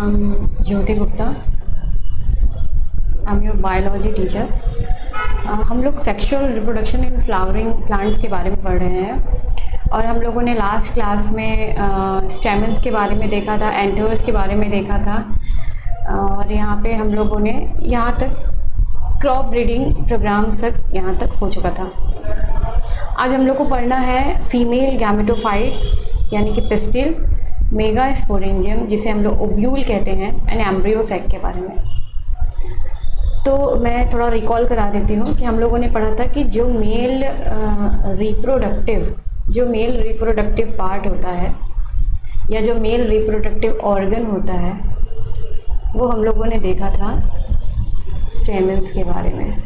Jyoti Gupta, I am your biology teacher. हम लोग sexual reproduction in flowering plants के बारे में पढ़ रहे हैं और हम लोगों ने लास्ट क्लास में स्टेमन्स के बारे में देखा था, एंथर्स के बारे में देखा था और यहाँ पे हम लोगों ने यहाँ तक क्रॉप ब्रीडिंग प्रोग्राम तक यहाँ तक हो चुका था। आज हम लोग को पढ़ना है फीमेल गैमेटोफाइट यानी कि पिस्टिल, मेगास्पोरेंजियम जिसे हम लोग ओव्यूल कहते हैं, एंड एम्ब्रियो सैक के बारे में। तो मैं थोड़ा रिकॉल करा देती हूँ कि हम लोगों ने पढ़ा था कि जो मेल रिप्रोडक्टिव पार्ट होता है या जो मेल रिप्रोडक्टिव ऑर्गन होता है वो हम लोगों ने देखा था स्टेमन्स के बारे में।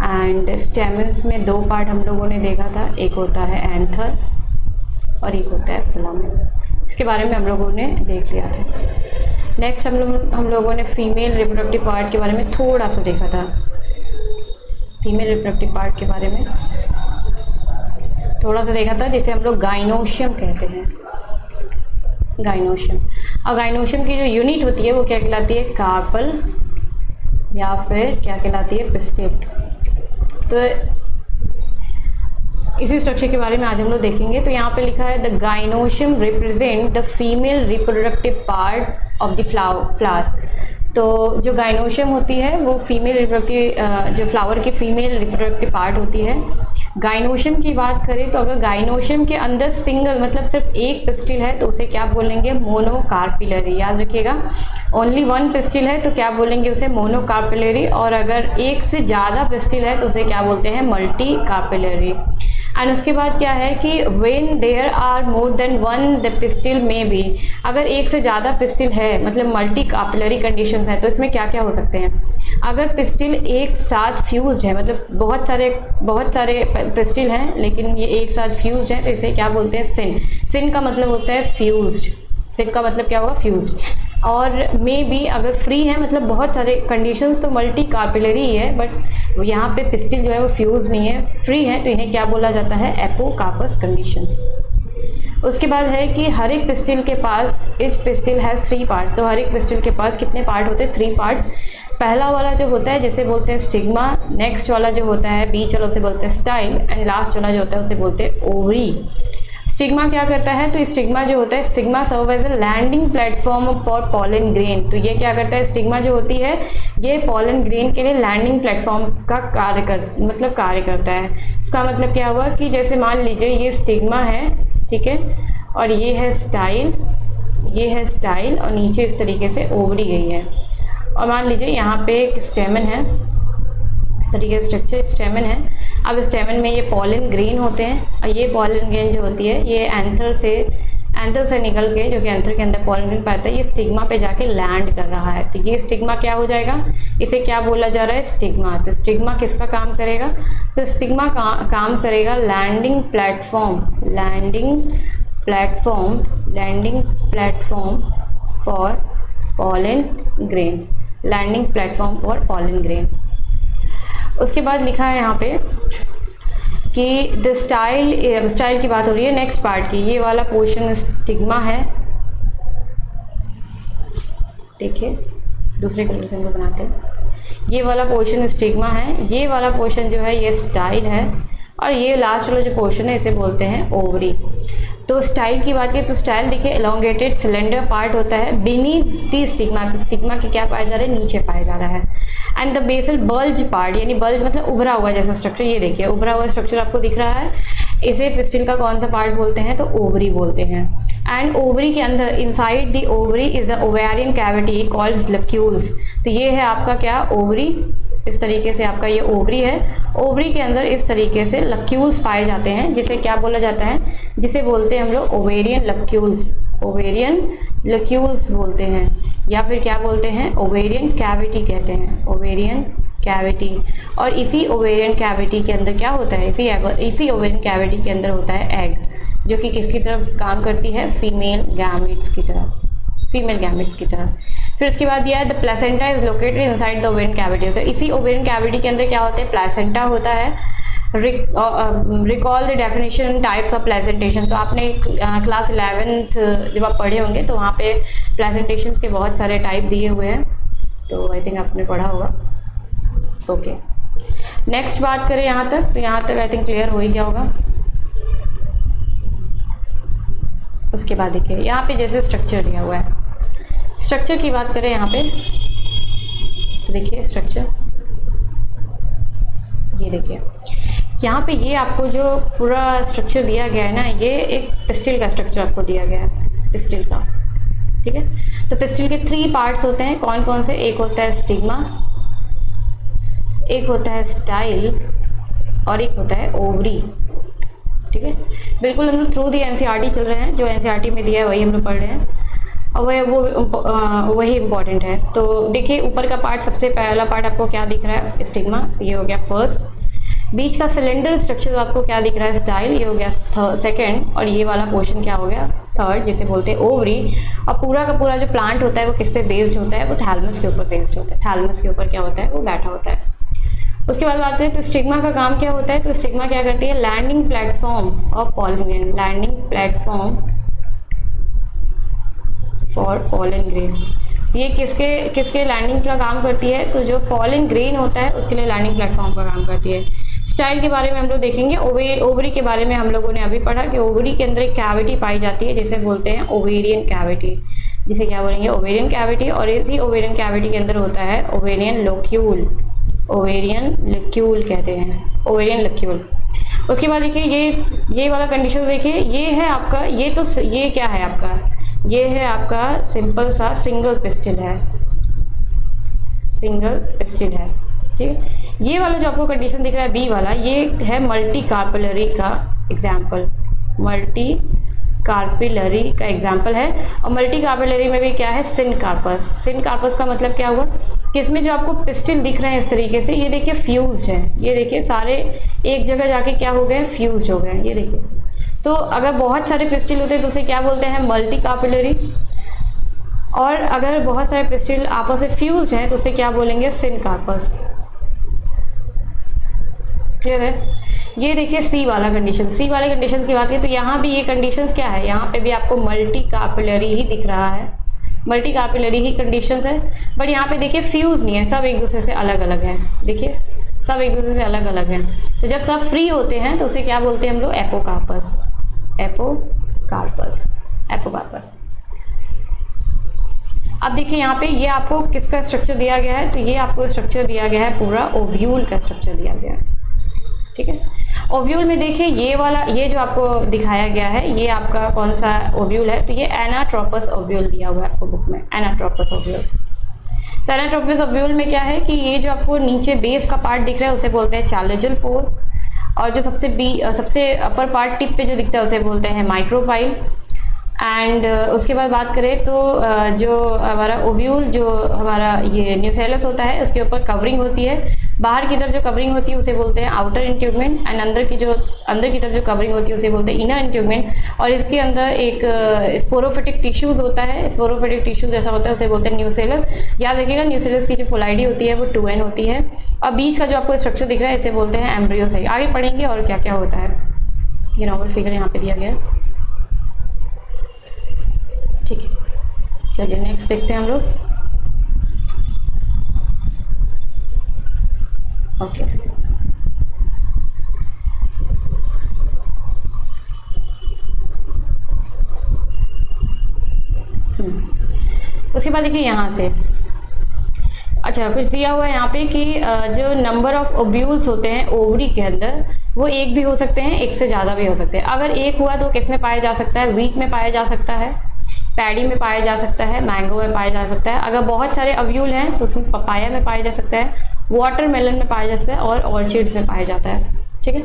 एंड स्टेमन्स में दो पार्ट हम लोगों ने देखा था, एक होता है एंथर और एक होता है फिलामेंट। इसके बारे में हम लोगों ने देख लिया था। नेक्स्ट हम लोगों ने फीमेल रिप्रोडक्टिव पार्ट के बारे में थोड़ा सा देखा था। फीमेल रिप्रोडक्टिव पार्ट के बारे में थोड़ा सा देखा था, जिसे हम लोग गाइनोशियम कहते हैं, गाइनोशियम। और गाइनोशियम की जो यूनिट होती है वो क्या कहलाती है, कार्पल या फिर क्या कहलाती है, पिस्टिल। तो इसी स्ट्रक्चर के बारे में आज हम लोग देखेंगे। तो यहाँ पे लिखा है the gynoecium represent the female reproductive part of the flower. तो जो गाइनोशियम होती है वो फीमेल रिप्रोडक्टिव, जो फ्लावर की फीमेल रिप्रोडक्टिव पार्ट होती है। गाइनोशियम की बात करें तो अगर गाइनोशियम के अंदर सिंगल मतलब सिर्फ एक पिस्टिल है तो उसे क्या बोलेंगे, मोनोकार्पिलरी। याद रखिएगा, ओनली वन पिस्टिल है तो क्या बोलेंगे उसे, मोनोकार्पिलरी। और अगर एक से ज़्यादा पिस्टिल है तो उसे क्या बोलते हैं, मल्टी कार्पिलरी। एंड उसके बाद क्या है कि when there are more than one the pistil में बी, अगर एक से ज़्यादा पिस्टिल है मतलब मल्टी कार्पिलरी कंडीशंस है तो इसमें क्या क्या हो सकते हैं। अगर पिस्टिल एक साथ फ्यूज्ड है, मतलब बहुत सारे पिस्टिल हैं लेकिन ये एक साथ फ्यूज्ड है तो इसे क्या बोलते हैं, सिन। सिन का मतलब होता है फ्यूज्ड, सिन का मतलब क्या होगा, फ्यूज्ड। और मे बी अगर फ्री है मतलब बहुत सारे कंडीशंस तो मल्टी कार्पिलरी है, बट यहाँ पे पिस्टिल जो है वो फ्यूज नहीं है, फ्री है, तो इन्हें क्या बोला जाता है, एपोकार्पस कंडीशंस। उसके बाद है कि हर एक पिस्टिल के पास, इच पिस्टिल हैज़ 3 पार्ट। तो हर एक पिस्टिल के पास कितने पार्ट होते हैं, 3 पार्ट्स। पहला वाला जो होता है जिसे बोलते हैं स्टिग्मा, नेक्स्ट वाला जो होता है बीच वाला उसे बोलते हैं स्टाइल, एंड लास्ट वाला जो होता है उसे बोलते हैं ओवरी। स्टिग्मा क्या करता है, तो स्टिग्मा जो होता है, stigma serve as a landing platform for pollen grain. तो ये क्या करता है, स्टिग्मा जो होती है ये पॉलन ग्रेन के लिए लैंडिंग प्लेटफॉर्म का कार्य करता है। इसका मतलब क्या हुआ कि जैसे मान लीजिए ये स्टिग्मा है, ठीक है, और ये है स्टाइल, और नीचे इस तरीके से ओवरी गई है। और मान लीजिए यहाँ पे एक स्टेमन है, इस तरीके से स्ट्रक्चर स्टेमन है। अब स्टेमन में ये पॉलन ग्रेन होते हैं और ये पॉलन ग्रेन जो होती है ये एंथर से निकल के, जो कि एंथर के अंदर पॉलन ग्रेन पाता है, ये स्टिग्मा पे जाके लैंड कर रहा है। तो ये स्टिग्मा क्या हो जाएगा, इसे क्या बोला जा रहा है, स्टिग्मा। तो स्टिग्मा किसका काम करेगा, तो स्टिग्मा काम करेगा landing platform for pollen grain, landing platform for pollen grain. उसके बाद लिखा है यहाँ पे कि द स्टाइल की बात हो रही है नेक्स्ट पार्ट की। ये वाला पोर्शन स्टिग्मा है, देखिए दूसरे कलर से हम लोग बनाते हैं। ये वाला पोर्शन स्टिग्मा है, ये वाला पोर्शन जो है ये स्टाइल है, और ये लास्ट वाला जो पोर्शन है इसे बोलते हैं ओवरी। तो स्टाइल की बात करें तो स्टाइल देखिए एलोंगेटेड सिलेंडर पार्ट होता है बीनीथ द स्टिग्मा। तो स्टिग्मा के क्या पाया जा रहा है, नीचे पाया जा रहा है। And the basal bulge part, यानी बल्ज मतलब उभरा हुआ जैसा स्ट्रक्चर, ये देखिए उभरा हुआ स्ट्रक्चर आपको दिख रहा है, इसे पिस्टिल का कौन सा पार्ट बोलते हैं, तो ओवरी बोलते हैं। एंड ओवरी के अंदर inside the ovary is the ovarian cavity called locules. तो ये है आपका क्या, ओवरी, इस तरीके से आपका ये ओवरी है। ओवरी के अंदर इस तरीके से लक्यूल्स पाए जाते हैं, जिसे क्या बोला जाता है, जिसे बोलते हैं हम लोग ओवेरियन लक्यूल्स बोलते हैं, या फिर क्या बोलते हैं, ओवेरियन कैविटी कहते हैं, ओवेरियन कैविटी। और इसी ओवेरियन कैविटी के अंदर क्या होता है, इसी ओवेरियन कैविटी के अंदर होता है एग, जो कि किसकी तरफ काम करती है, फीमेल गैमेट्स की तरफ। फिर उसके बाद दिया है the placenta is located inside the ovarian cavity. तो इसी ओवेरियन कैविटी के अंदर क्या होता है, प्लेसेंटा होता है, recall the definition types of presentation. तो आपने क्लास 11th जब आप पढ़े होंगे तो वहाँ पे प्रेजेंटेशन के बहुत सारे टाइप दिए हुए हैं, तो आई थिंक आपने पढ़ा होगा। ओके, नेक्स्ट बात करें यहाँ तक, तो यहाँ तक आई थिंक क्लियर हो ही गया होगा। उसके बाद देखिए यहाँ पे जैसे स्ट्रक्चर दिया हुआ है, स्ट्रक्चर की बात करें यहाँ पे, तो देखिए स्ट्रक्चर, ये देखिए यहाँ पे ये आपको जो पूरा स्ट्रक्चर दिया गया है ना, ये एक पिस्टल का स्ट्रक्चर आपको दिया गया है, पिस्टल का, ठीक है। तो पिस्टल के 3 पार्ट्स होते हैं, कौन कौन से? एक होता है स्टिग्मा, एक होता है स्टाइल, और एक होता है ओवरी, ठीक है। बिल्कुल हम लोग थ्रू दी एनसीईआरटी चल रहे हैं, जो एनसीईआरटी में दिया है वही हम लोग पढ़ रहे हैं, और वही इम्पॉर्टेंट है। तो देखिए ऊपर का पार्ट, सबसे पहला पार्ट आपको क्या दिख रहा है? स्टिग्मा, ये हो गया फर्स्ट। बीच का सिलेंडर स्ट्रक्चर आपको क्या दिख रहा है? स्टाइल, ये हो गया सेकंड। और ये वाला पोर्शन क्या हो गया? थर्ड, जिसे बोलते हैं ओवरी। और पूरा का पूरा जो प्लांट होता है वो किस पे बेस्ड होता है? वो थैलमस के ऊपर बेस्ड होता है। थैलमस के ऊपर क्या होता है? वो बैठा होता है। उसके बाद बात करें तो स्टिग्मा का काम क्या होता है? तो स्टिग्मा क्या करती है? Landing platform of pollen grain, landing platform for pollen grain. ये किसके लैंडिंग का काम करती है? तो जो पॉलन ग्रेन होता है उसके लिए लैंडिंग प्लेटफॉर्म का काम करती है। स्टाइल के बारे में हम लोग देखेंगे। ओवरी के बारे में हम लोगों ने अभी पढ़ा कि ओवरी के अंदर एक कैविटी पाई जाती है जिसे बोलते हैं ओवेरियन कैविटी, जिसे क्या बोलेंगे? Ovarian cavity. और इसी ओवेरियन कैविटी के अंदर होता है ओवेरियन लोक्यूल, ओवेरियन लिक्यूल कहते हैं, ओवेरियन लिक्यूल। उसके बाद देखिए ये वाला कंडीशन देखिए, ये है आपका, ये क्या है आपका? ये है आपका सिंपल सा सिंगल पिस्टल है, सिंगल पिस्टल है, ठीक है। ये वाला जो आपको कंडीशन दिख रहा है बी वाला, ये है मल्टी कार्पिलरी का एग्जाम्पल, मल्टी कार्पिलरी का एग्जाम्पल है। और मल्टी कार्पिलरी में भी क्या है? सिनकार्पस। सिनकार्पस का मतलब क्या हुआ कि इसमें जो आपको पिस्टल दिख रहे हैं इस तरीके से, ये देखिए फ्यूज्ड है, ये देखिए सारे एक जगह जाके क्या हो गए? फ्यूज्ड हो गए, ये देखिए। तो अगर बहुत सारे पिस्टल होते हैं तो उसे क्या बोलते हैं? मल्टी कार्पिलरी। और अगर बहुत सारे पिस्टल आपस में फ्यूज्ड हैं तो उसे क्या बोलेंगे? सिनकार्पस। क्लियर है? ये देखिए सी वाला कंडीशन, सी वाले कंडीशन की बात करें तो यहाँ भी ये कंडीशंस क्या है? यहाँ पे भी आपको मल्टी कार्पिलरी ही दिख रहा है, मल्टी कार्पिलरी ही कंडीशंस है। बट यहाँ पे देखिए फ्यूज नहीं है, सब एक दूसरे से अलग अलग हैं, देखिए सब एक दूसरे से अलग अलग हैं। तो जब सब फ्री होते हैं तो उसे क्या बोलते हैं हम लोग? Apocarpous, apocarpous, apocarpous. अब देखिए यहाँ पे ये आपको किसका स्ट्रक्चर दिया गया है? तो ये आपको स्ट्रक्चर दिया गया है पूरा ओव्यूल का स्ट्रक्चर दिया गया है, ठीक है। ओव्यूल में देखिए ये वाला, ये जो आपको दिखाया गया है ये आपका कौन सा ओव्यूल है? तो ये एनाट्रोपस ओव्यूल दिया हुआ है आपको बुक में, एनाट्रोपस ओव्यूल। तो एनाट्रोपस ओव्यूल में क्या है कि ये जो आपको नीचे बेस का पार्ट दिख रहा है उसे बोलते हैं चैलेंजल पोर, और जो सबसे अपर पार्ट टिप पे जो दिखता है उसे बोलते हैं माइक्रोपाइल। एंड उसके बाद बात करें तो जो हमारा ओव्यूल, जो हमारा ये न्यूसेलस होता है उसके ऊपर कवरिंग होती है, बाहर की तरफ जो कवरिंग होती है उसे बोलते हैं आउटर इंट्यूगमेंट, एंड अंदर की तरफ जो कवरिंग होती है उसे बोलते हैं इनर इंट्यूगमेंट। और इसके अंदर एक स्पोरोफिटिक टिश्यूज होता है, स्पोरोफिटिक टिश्यूज जैसा होता है उसे बोलते हैं न्यूसेलस। याद रखिएगा न्यूसेलस की जो पोलाइडी होती है वो 2n होती है। और बीच का जो आपको स्ट्रक्चर दिख रहा है इसे बोलते हैं एम्ब्रियोसाइट। आगे पढ़ेंगे और क्या क्या होता है, ये नॉर्मल फिगर यहाँ पे दिया गया है, ठीक है। चलिए नेक्स्ट देखते हैं हम लोग। ओके, उसके बाद देखिए यहाँ से अच्छा कुछ दिया हुआ है यहाँ पे कि जो नंबर ऑफ ओव्यूल्स होते हैं ओवरी के अंदर वो एक भी हो सकते हैं, एक से ज़्यादा भी हो सकते हैं। अगर एक हुआ तो किस में पाया जा सकता है? वीट में पाया जा सकता है, पैडी में पाया जा सकता है, मैंगो में पाया जा सकता है। अगर बहुत सारे ओव्यूल हैं तो उसमें पपाया में पाया जा सकता है, वाटरमेलन में पाया जा सकता है और ऑर्चिड्स में पाया जाता है, ठीक है।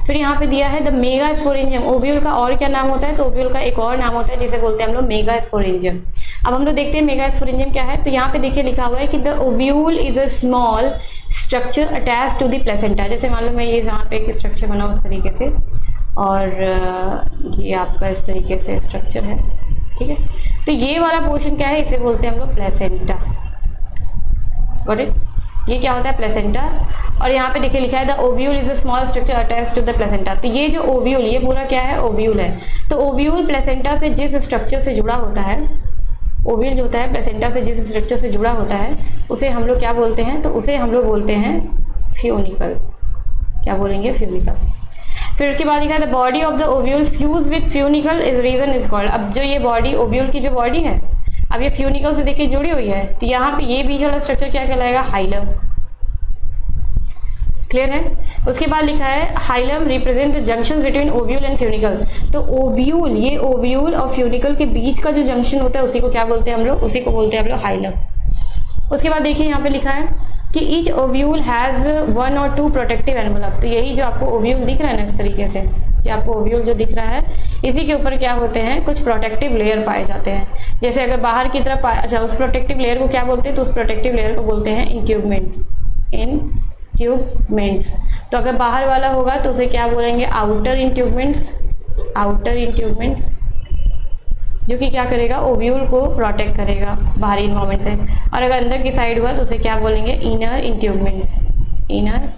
फिर यहाँ पे दिया है द मेगा स्पोरेंजियम। ओव्यूल का और क्या नाम होता है? तो ओव्यूल का एक और नाम होता है जिसे बोलते हैं हम लोग मेगा स्पोरेंजियम। अब हम लोग देखते हैं मेगा स्पोरेंजियम क्या है। तो यहाँ पे देखिए लिखा हुआ है कि the ovule is a small structure attach to the placenta. जैसे मान लो मैं ये यहाँ पे एक स्ट्रक्चर बना उस तरीके से, और ये आपका इस तरीके से स्ट्रक्चर है, ठीक है। तो ये वाला पोर्शन क्या है? इसे बोलते हैं हम लोग प्लेसेंटा, गॉट इट। ये क्या होता है? प्लेसेंटा। और यहाँ पे देखिए लिखा है the ovule is a small structure attach to the placenta. तो ये जो ओव्यूल, ये पूरा क्या है? ओव्यूल है। तो ओव्यूल प्लेसेंटा से जिस स्ट्रक्चर से जुड़ा होता है, ओव्यूल जो होता है प्लेसेंटा से जिस स्ट्रक्चर से जुड़ा होता है, उसे हम लोग क्या बोलते हैं? तो उसे हम लोग बोलते हैं फ्यूनिकल। क्या बोलेंगे? फ्यूनिकल। फिर उसके बाद लिखा है the body of the ovule fuse with funicle is region is called. अब जो ये बॉडी, ओव्यूल की जो बॉडी है, अब ये फ्यूनिकल से देखिए जुड़ी हुई है, तो यहाँ पे ये बीच वाला स्ट्रक्चर क्या कहलाएगा? हाइलम। क्लियर है? उसके बाद लिखा है hilum represent the junction between ovule and funicle. तो ओव्यूल, ये ओव्यूल और फ्यूनिकल के बीच का जो जंक्शन होता है उसी को क्या बोलते हैं हम लोग? उसी को बोलते हैं हम लोग हाइलम। उसके बाद देखिए यहाँ पे लिखा है कि ईच ओव्यूल हैज़ 1 और 2 प्रोटेक्टिव एनवलप। तो यही जो आपको ओव्यूल दिख रहा है ना इस तरीके से, कि आपको ओव्यूल जो दिख रहा है, इसी के ऊपर क्या होते हैं? कुछ प्रोटेक्टिव लेयर पाए जाते हैं। जैसे अगर बाहर की तरफ, अच्छा, उस प्रोटेक्टिव लेयर को क्या बोलते हैं? तो उस प्रोटेक्टिव लेयर को बोलते हैं इंट्यूबमेंट्स। इंट्यूबमेंट्स। तो अगर बाहर वाला होगा तो उसे क्या बोलेंगे? आउटर इंट्यूबमेंट्स। आउटर इंट्यूबमेंट्स जो कि क्या करेगा? ओव्यूल को प्रोटेक्ट करेगा बाहरी इन्वायरमेंट से। और अगर अंदर की साइड हुआ तो उसे क्या बोलेंगे? इनर इंट्यूबमेंट्स। इनर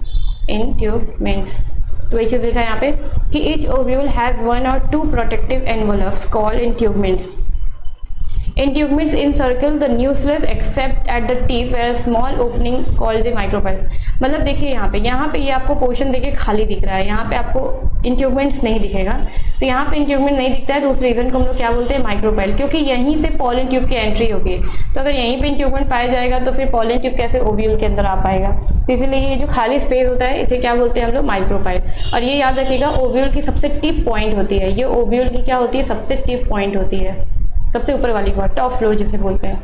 इंट्यूबमेंट्स। तो वही चीज़ लिखा है यहाँ पे कि ईच ओव्यूल हैज़ 1 और 2 protective envelopes called integuments. Intubements encircle the nucleus except at the tip where a small opening called the micropyle। मतलब देखिए यहाँ पे ये आपको पोर्शन देखिए खाली दिख रहा है, यहाँ पे आपको इंट्यूबमेंट्स नहीं दिखेगा। तो यहाँ पे इंट्यूबमेंट नहीं दिखता है तो उस रीजन को हम लोग क्या बोलते हैं? माइक्रोपाइल, क्योंकि यहीं से पॉलन ट्यूब की एंट्री होगी। तो अगर यहीं पे इंट्यूबमेंट पाया जाएगा तो फिर पॉलन ट्यूब कैसे ओव्यूल के अंदर आ पाएगा? तो इसीलिए ये जो खाली स्पेस होता है इसे क्या बोलते हैं हम लोग? माइक्रोपाइल। और ये याद रखिएगा ओव्यूल की सबसे टिप पॉइंट होती है, ये ओव्यूल की क्या होती है? सबसे टिप पॉइंट होती है, सबसे ऊपर वाली पार्ट, टॉप फ्लोर जिसे बोलते हैं।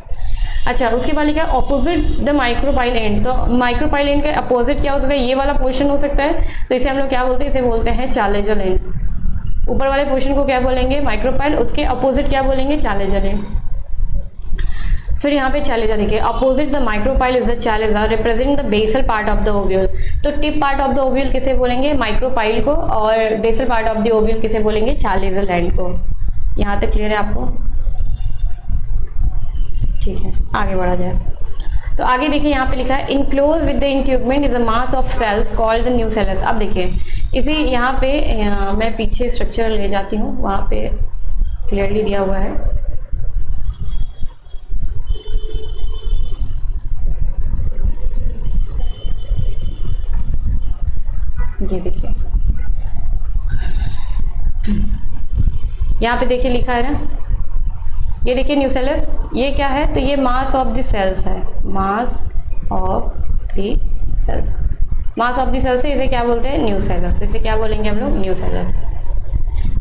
अच्छा, उसके बाद लिखा है ऑपोजिट द माइक्रोपाइल एंड। तो माइक्रोपाइल एंड का अपोजिट क्या हो सकता है? ये वाला पोर्शन हो सकता है, तो इसे हम लोग क्या बोलते हैं? इसे बोलते हैं चालेजल एंड। ऊपर वाले पोर्शन को क्या बोलेंगे? माइक्रोपाइल। उसके अपोजिट क्या बोलेंगे? Chalazal end. फिर यहाँ पे चालेजा देखिए, opposite the micropyle is the chalaza represent the basal part of the ovule. तो tip part of the ovule किसे बोलेंगे? माइक्रोपाइल को। और basal part of the ovule किसे बोलेंगे? चालेजल एंड को। यहाँ तक क्लियर है आपको? ठीक है, आगे बढ़ा जाए। तो आगे देखिए यहाँ पे लिखा है enclose with the integument is a mass of cells called the nucellus. अब देखिए इसी यहाँ पे मैं पीछे स्ट्रक्चर ले जाती हूँ, वहाँ पे क्लियरली दिया हुआ है। ये देखिए यहाँ पे देखिए लिखा है ना, ये देखिए न्यूसेलस, ये क्या है? तो ये मास ऑफ द सेल्स है, mass of the cells. Mass of the cells है, इसे क्या बोलते हैं? न्यूसेलस। तो इसे क्या बोलेंगे हम लोग? न्यूसेलस।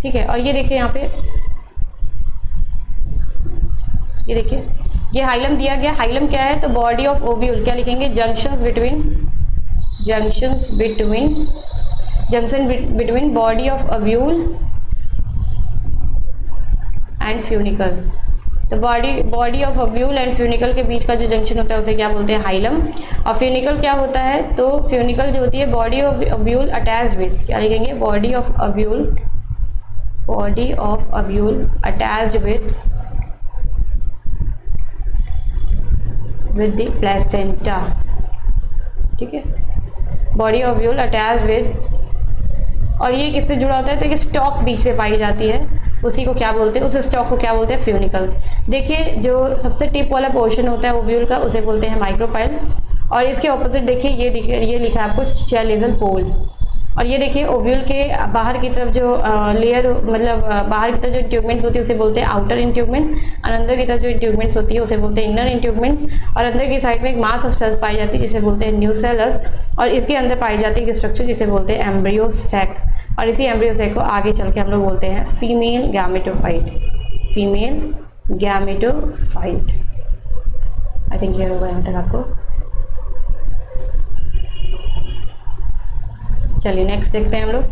ठीक है। और ये देखिए यहाँ पे, ये देखिए ये हाइलम दिया गया। हाइलम क्या है? तो बॉडी ऑफ ओव्यूल। क्या लिखेंगे? Junction between body of ovule and funicle. तो body of ovule and funicle के बीच का जो जंक्शन होता है उसे क्या बोलते हैं? हाइलम। और फ्यूनिकल क्या होता है? तो फ्यूनिकल जो होती है body of ovule attach with, क्या लिखेंगे? Body of ovule attached with the placenta. ठीक है, body of ovule attached with. और ये किससे जुड़ा होता है? तो ये स्टॉक बीच में पाई जाती है, उसी को क्या बोलते हैं? उस स्टॉक को क्या बोलते हैं? फ्यूनिकल। देखिए जो सबसे टिप वाला पोर्शन होता है ओव्यूल का उसे बोलते हैं माइक्रोपाइल। और इसके ऑपोजिट देखिए ये लिखा है आपको चैलेजल पोल। और ये देखिए ओव्यूल के बाहर की तरफ जो लेयर, मतलब बाहर की तरफ जो इंट्यूबमेंट्स होती है उसे बोलते हैं आउटर इंट्यूबमेंट। और अंदर की तरफ जो इंट्यूबमेंट्स होती है उसे बोलते हैं इनर इंट्यूबमेंट्स। और अंदर की साइड में एक मास ऑफ सेल्स पाई जाती है जिसे बोलते हैं न्यूसेलस। और इसके अंदर पाई जाती है एक स्ट्रक्चर जिसे बोलते हैं एम्ब्रियो सैक। और इसी एम्ब्रियो सैक को आगे चल के हम लोग बोलते हैं female gametophyte. Female gametophyte. I think clear होगा यहाँ तक आपको। चलिए नेक्स्ट देखते हैं हम लोग।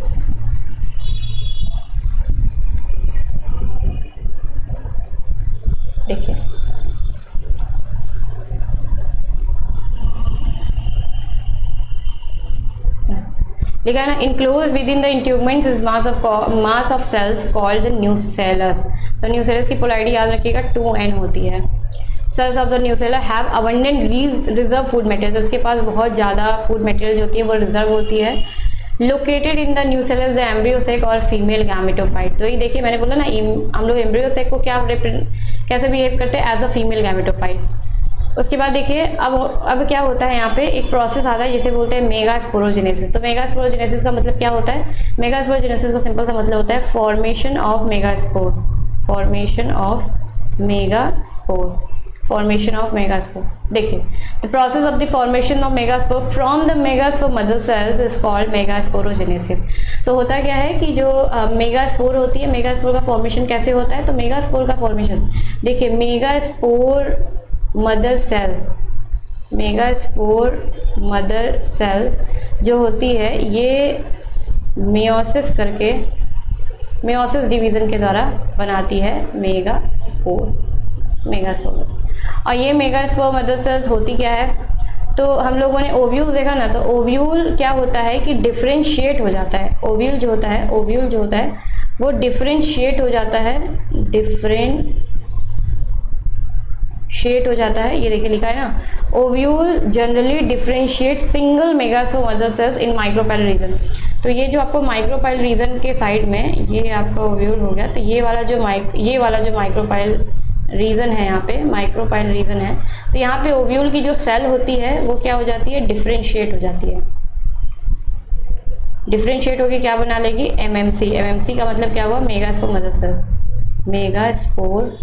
देखिए लिखा है ना, enclose with in the integuments is mass of cells called the nucellus. तो न्यूसेलस की पोलैरिटी याद रखिएगा 2n होती है। Cells of the nucellar have abundant reserve food material, तो उसके पास बहुत ज़्यादा फूड मटेरियल जो होती है वो रिजर्व होती है। Located in the nucellus the embryo sac और फीमेल गैमेटोफाइट, तो ये देखिए मैंने बोला ना हम लोग एम्ब्रियो सेक को क्या कैसे बिहेव करते हैं, एज अ फीमेल गैमेटोफाइट। उसके बाद देखिए अब क्या होता है, यहाँ पे एक प्रोसेस आता है जिसे बोलते हैं मेगास्पोरोजेनेसिस। तो मेगास्पोरोजेनेसिस का मतलब क्या होता है, मेगास्पोरोजेनेसिस का सिंपल सा मतलब होता है formation of megaspore, formation of megaspore, formation of megaspore. देखिए the process of the formation of megaspore from the megaspore mother cells is called megasporogenesis. तो होता क्या है कि जो मेगास्पोर होती है, मेगास्पोर का फॉर्मेशन कैसे होता है, तो मेगास्पोर का फॉर्मेशन देखिए megaspore mother cell, megaspore mother cell जो होती है ये मियोसिस करके, मियोसिस डिवीज़न के द्वारा बनाती है मेगास्पोर, मेगास्पोर। और ये मेगास्पोर मदर सेल्स होती क्या है, तो हम लोगों ने ओव्यूल देखा ना, तो ओव्यूल क्या होता है कि डिफरेंशिएट हो जाता है। ओव्यूल जो होता है, ओव्यूल जो होता है वो डिफरेंशिएट हो जाता है, डिफरेंशिएट हो जाता है। ये देखिए लिखा है ना, ovule generally differentiate single megaspore mother cells in micropyle region. तो ये जो आपको माइक्रोपाइल रीजन के साइड में ये आपका ओव्यूल हो गया, तो ये वाला जो माइक्रोपाइल रीजन है, यहाँ पे माइक्रोपाइल रीजन है, तो यहाँ पे ओव्यूल की जो सेल होती है वो क्या हो जाती है, डिफरेंशिएट हो जाती है। डिफरेंशिएट होकर क्या बना लेगी, एमएमसी। एमएमसी का मतलब क्या हुआ, megaspore mother cells, megaspore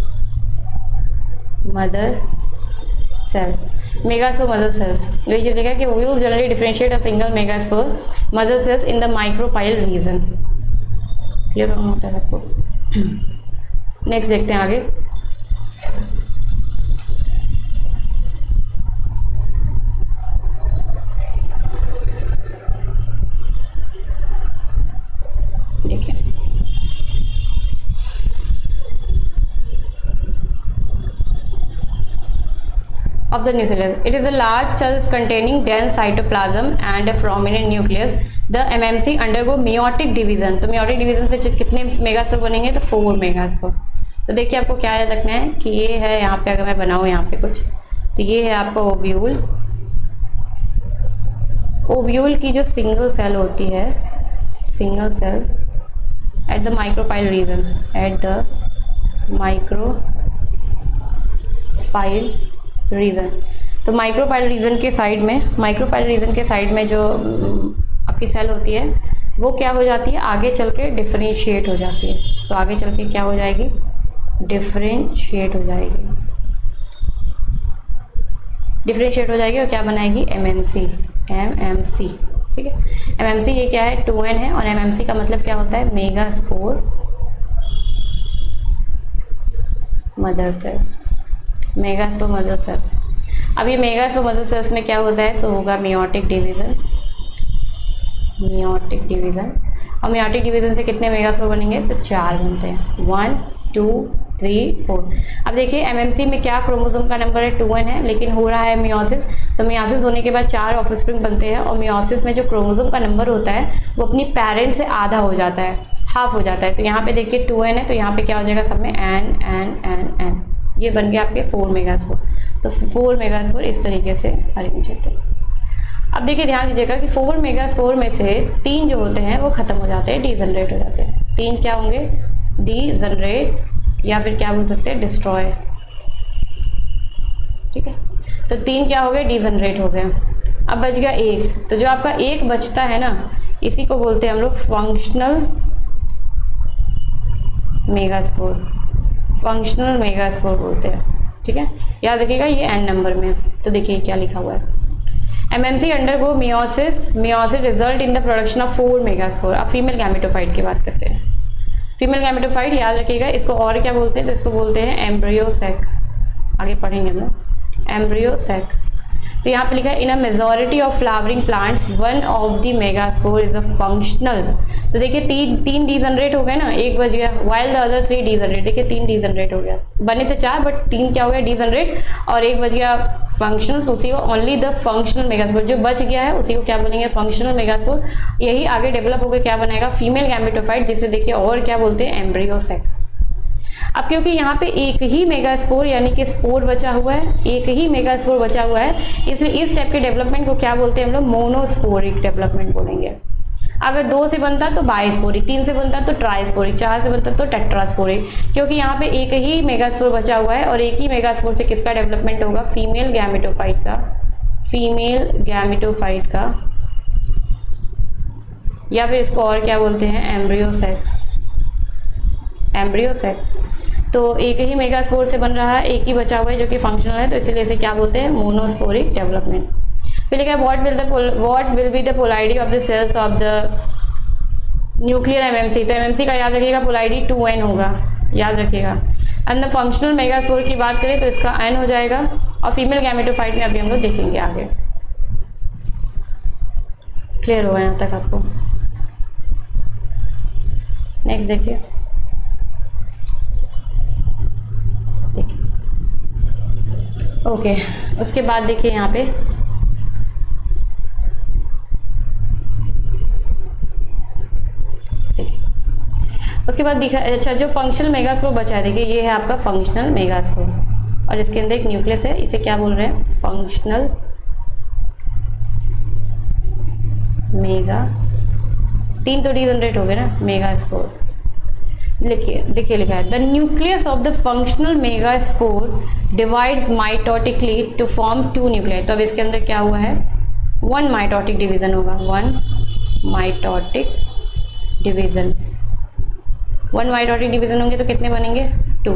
mother cell, megaspore mother cells. ये देखा कि ovule generally differentiate a single megaspore mother cells in the micropyle region. Clear होता है आपको। नेक्स्ट देखते हैं आगे। Of the nucleus, it is a large cells containing dense cytoplasm and a prominent nucleus. The MMC undergo meiotic division. तो meiotic division से कितने megaspore बनेंगे, तो 4 मेगास्पोर। तो देखिए आपको क्या याद रखना है कि ये है यहाँ पे, अगर मैं बनाऊँ यहाँ पे कुछ, तो ये है आपका ओव्यूल। ओव्यूल की जो सिंगल सेल होती है, single cell at the micropyle region, at the micropyle region. तो माइक्रोपाइल रीजन के साइड में, माइक्रोपाइल रीजन के साइड में जो आपकी सेल होती है वो क्या हो जाती है, आगे चल के डिफरेंशिएट हो जाती है। तो आगे चल के क्या हो जाएगी, डिफरेंशिएट हो जाएगी, डिफरेंशिएट हो जाएगी और क्या बनाएगी, एमएमसी, एमएमसी। ठीक है, एमएमसी ये क्या है, 2n है, और एमएमसी का मतलब क्या होता है, megaspore mother cell, megaspore mother cell. अब ये मेगास्पोर मदर सेल्स में क्या होता है, तो होगा मियोटिक डिवीजन, मियोटिक डिवीजन। और मियोटिक डिवीजन से कितने मेगास्पोर बनेंगे, तो 4 बनते हैं, 1 2 3 4। अब देखिए एमएमसी में क्या क्रोमोसोम का नंबर है, 2n है, लेकिन हो रहा है मियोसिस। तो मियोसिस होने के बाद 4 ऑफस्प्रिंग बनते हैं, और मियोसिस में जो क्रोमोसोम का नंबर होता है वो अपनी पेरेंट से आधा हो जाता है, हाफ हो जाता है। तो यहाँ पे देखिए 2n है, तो यहाँ पे क्या हो जाएगा सब में n, ये बन गया आपके 4 मेगास्पोर। तो 4 मेगास्पोर इस तरीके से अरेंज होते हैं। अब देखिए ध्यान दीजिएगा कि 4 मेगास्पोर में से 3 जो होते हैं वो खत्म हो जाते हैं, डीजनरेट हो जाते हैं। 3 क्या होंगे, डीजनरेट, या फिर क्या बोल सकते हैं, डिस्ट्रॉय। ठीक है, तो 3 क्या हो गए, डीजनरेट हो गए। अब बच गया 1, तो जो आपका 1 बचता है ना, इसी को बोलते हैं हम लोग फंक्शनल मेगास्पोर, फंक्शनल मेगास्पोर बोलते हैं। ठीक है, याद रखिएगा ये n नंबर में। तो देखिए क्या लिखा हुआ है, MMC undergo meiosis, meiosis result in the production of 4 megaspore. अब फीमेल गैमेटोफाइट की बात करते हैं। फीमेल गैमेटोफाइट याद रखिएगा, इसको और क्या बोलते हैं, तो इसको बोलते हैं एम्ब्रियो सेक। आगे पढ़ेंगे हम लोग एम्ब्रियो सेक। तो यहाँ पे लिखा है in a majority of flowering plants one of the megaspore is a functional. तो देखिए 3 डीजनरेट हो गए ना, 1 बच गया, वाइल द अदर 3 डीजनरेट। देखिए 3 डीजनरेट हो गया, बने थे 4 बट 3 क्या हो गया, डीजनरेट, और 1 बच गया फंक्शनल। तो उसी को ओनली द फंक्शनल मेगास्पोर, जो बच गया है उसी को क्या बोलेंगे, फंक्शनल मेगास्पोर। यही आगे डेवलप होकर क्या बनाएगा, फीमेल गैमेटोफाइट, जिसे देखिए और क्या बोलते हैं, एम्ब्रियो सेक। अब क्योंकि यहाँ पे एक ही मेगास्पोर यानी कि स्पोर बचा हुआ है, एक ही मेगास्पोर बचा हुआ है, इसलिए इस टाइप के डेवलपमेंट को क्या बोलते हैं हम लोग? मोनोस्पोरिक डेवलपमेंट बोलेंगे। अगर 2 से बनता तो बाइस्पोरिक, 3 से बनता तो ट्राइस्पोरिक, 4 से बनता तो टेट्रास्पोरिक, क्योंकि यहाँ पे एक ही मेगास्पोर बचा हुआ है और एक ही मेगास्पोर से किसका डेवलपमेंट होगा? फीमेल गैमेटोफाइट का, फीमेल गैमेटोफाइट का, या फिर इसको और क्या बोलते हैं? Embryo sac, embryo sac. तो एक ही मेगास्पोर से बन रहा है, एक ही बचा हुआ है जो कि फंक्शनल है, तो इसलिए इसे क्या बोलते हैं? Monosporic development. फिर लिखा है what will be the polarity of the cells of the nuclear MMC. तो एमएमसी का याद रखिएगा पोलैरिटी 2n होगा, याद रखिएगा। एंड द फंक्शनल मेगास्पोर की बात करें तो इसका n हो जाएगा, और फीमेल गैमेटोफाइट में अभी हम लोग देखेंगे आगे। क्लियर हुआ यहाँ तक आपको? नेक्स्ट देखिए, ओके उसके बाद देखिए यहाँ पे उसके बाद दिखा, अच्छा जो फंक्शनल मेगास्पोर बचा है देखिए, ये है आपका फंक्शनल मेगास्पोर और इसके अंदर एक न्यूक्लियस है, इसे क्या बोल रहे हैं? फंक्शनल मेगा, 3 तो डी जनरेट हो गए ना, मेगास्पोर। लिखिए, देखिए लिखा है the nucleus of the functional megaspore divides mitotically to form 2 nuclei. तो अब इसके अंदर क्या हुआ है? 1 माइटोटिक डिवीजन होगा, 1 माइटोटिक डिवीजन। 1 माइटोटिक डिवीजन होंगे तो कितने बनेंगे? 2।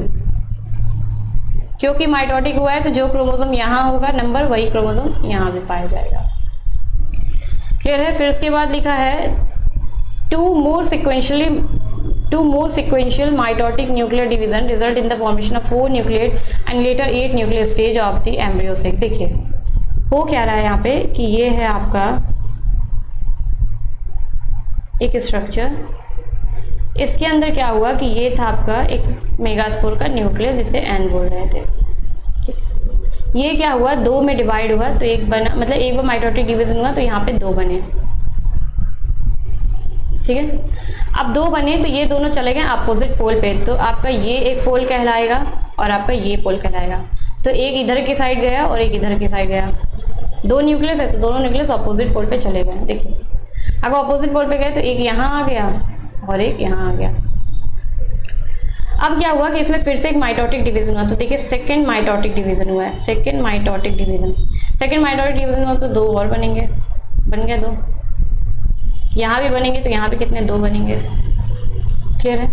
क्योंकि माइटोटिक हुआ है तो जो क्रोमोसोम यहाँ होगा नंबर, वही क्रोमोसोम यहाँ भी पाया जाएगा। क्लियर है? फिर उसके बाद लिखा है to more sequential mitotic nuclear division result in the formation of 4 nucleate and later 8 nucleate stage of the embryo sac। देखिए हो क्या रहा है यहाँ पे कि ये है आपका एक स्ट्रक्चर, इसके अंदर क्या हुआ कि ये था आपका एक मेगास्पोर का न्यूक्लियस जिसे एन बोल रहे थे। ठीक, ये क्या हुआ? 2 में डिवाइड हुआ तो एक बना, मतलब एक बार माइटोटिक डिवीजन हुआ तो यहाँ पे 2 बने। ठीक है, अब 2 बने तो ये दोनों चले गए अपोजिट पोल पे, तो आपका ये एक पोल कहलाएगा और आपका ये पोल कहलाएगा। तो एक इधर की साइड गया और एक इधर की साइड गया, 2 न्यूक्लियस है तो दोनों न्यूक्लियस अपोजिट पोल पे चले गए। देखिए अगर अपोजिट पोल पे गए तो एक यहाँ आ गया और एक यहाँ आ गया। अब क्या हुआ कि इसमें फिर से एक माइटोटिक डिवीजन हुआ, तो देखिए सेकंड माइटोटिक डिवीजन हुआ है, सेकंड माइटोटिक डिवीजन हुआ तो 2 और बनेंगे, बन गया 2। यहाँ भी बनेंगे तो यहाँ भी कितने? 2 बनेंगे। क्लियर है?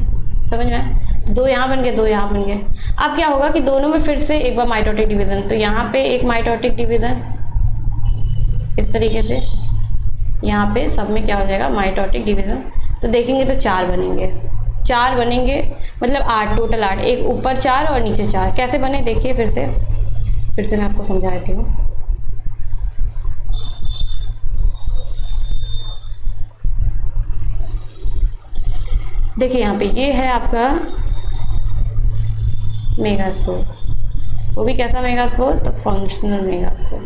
समझ में आया? 2 यहाँ बन गए, 2 यहाँ बन गए। अब क्या होगा कि दोनों में फिर से एक बार माइटोटिक डिवीजन, तो यहाँ पे एक माइटोटिक डिवीजन इस तरीके से, यहाँ पे सब में क्या हो जाएगा? Mitotic division. तो देखेंगे तो 4 बनेंगे, 4 बनेंगे, मतलब 8, टोटल 8, एक ऊपर 4 और नीचे 4। कैसे बने देखिए फिर से मैं आपको समझा देती हूँ। देखिए यहाँ पे ये है आपका मेगास्पोर, वो भी कैसा मेगास्पोर? तो फंक्शनल मेगास्पोर,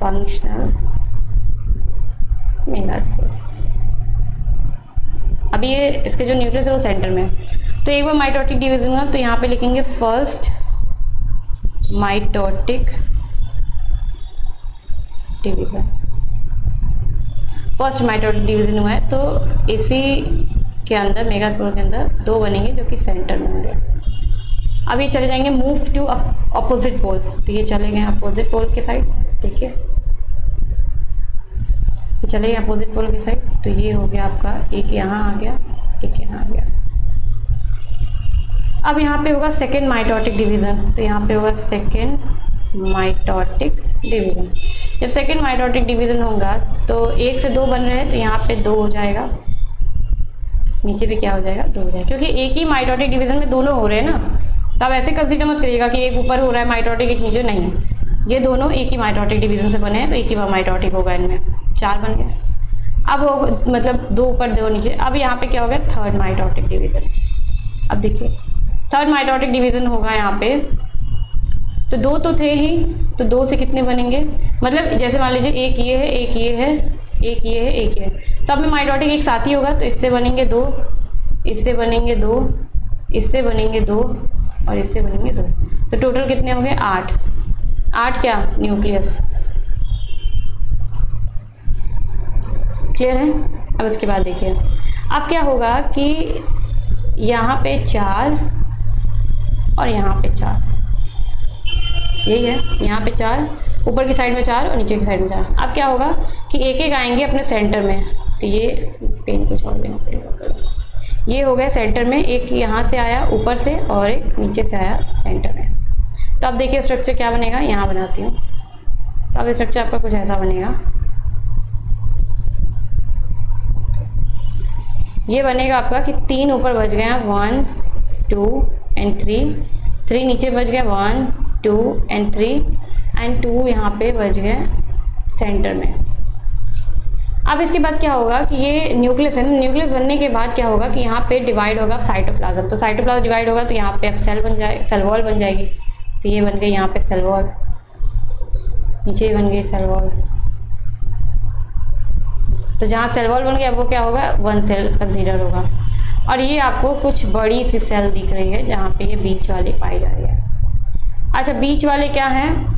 फंक्शनल मेगास्पोर। अभी ये इसके जो न्यूक्लियस है वो सेंटर में है। तो एक बार माइटोटिक डिवीजन हुआ तो यहाँ पे लिखेंगे first mitotic division, first mitotic division हुआ है तो इसी के अंदर मेगास्पोर के अंदर 2 बनेंगे जो कि सेंटर में होंगे। अब ये चले जाएंगे मूव टू अपोजिट पोल, तो ये चले गए अपोजिट पोल के साइड। देखिए ये चले गए अपोजिट पोल के साइड, तो ये हो गया आपका, एक यहाँ आ गया, एक यहाँ आ गया। अब यहाँ पे होगा सेकेंड माइटोटिक डिवीजन, तो यहाँ पे होगा सेकेंड माइटोटिक डिवीजन। जब सेकेंड माइटोटिक डिवीजन होगा तो 1 से 2 बन रहे हैं तो यहाँ पे 2 हो जाएगा, नीचे भी क्या हो जाएगा? 2 हो जाएगा, क्योंकि एक ही माइटोटिक डिवीजन में दोनों हो रहे हैं ना। तो आप ऐसे कंसीडर मत करिएगा कि एक ऊपर हो रहा है माइटोटिक एक नीचे, नहीं, ये दोनों एक ही माइटोटिक डिवीजन से बने हैं तो एक ही बार माइटोटिक होगा, इनमें 4 बन गए। अब वो मतलब 2 ऊपर 2 नीचे। अब यहाँ पे क्या हो गया? Third mitotic division. अब देखिए थर्ड माइटोटिक डिवीजन होगा यहाँ पे, तो 2 तो थे ही, तो 2 से कितने बनेंगे? मतलब जैसे मान लीजिए एक ये है, एक ये है, एक ये है, एक ये है, सब में माइटोटिक एक साथ ही होगा, तो इससे बनेंगे 2, इससे बनेंगे 2, इससे बनेंगे 2 और इससे बनेंगे 2, तो टोटल कितने हो गए 8। 8 क्या न्यूक्लियस। क्लियर है। अब इसके बाद देखिए अब क्या होगा कि यहाँ पे 4 और यहाँ पे 4, यही है, यहाँ पे 4, ऊपर की साइड में 4 और नीचे की साइड में 4। अब क्या होगा कि एक एक आएंगे अपने सेंटर में, तो ये पेन कुछ और लेना पड़ेगा। ये हो गया सेंटर में, एक यहाँ से आया ऊपर से और एक नीचे से आया सेंटर में। तो अब देखिए स्ट्रक्चर क्या बनेगा, यहाँ बनाती हूँ। तो अब स्ट्रक्चर आपका कुछ ऐसा बनेगा, ये बनेगा आपका कि 3 ऊपर बच गए हैं, 1 2 एंड 3 नीचे बच गया 1 2 एंड 3 एंड 2 यहाँ पे बच गए सेंटर में। अब इसके बाद क्या होगा कि ये न्यूक्लियस है ना, न्यूक्लियस बनने के बाद क्या होगा कि यहाँ पे डिवाइड होगा साइटोप्लाज्म। तो साइटोप्लाज्म डिवाइड होगा तो यहाँ पे अब सेल बन जाए, सेल वॉल बन जाएगी। तो ये बन गई यहाँ पे सेल वॉल, नीचे बन गई सेल वॉल। तो जहाँ सेल वॉल बन गया अब वो क्या होगा, 1 सेल कंसीडर होगा। और ये आपको कुछ बड़ी सी सेल दिख रही है जहाँ पे ये बीच वाली पाई जा रही है। अच्छा बीच वाले क्या हैं,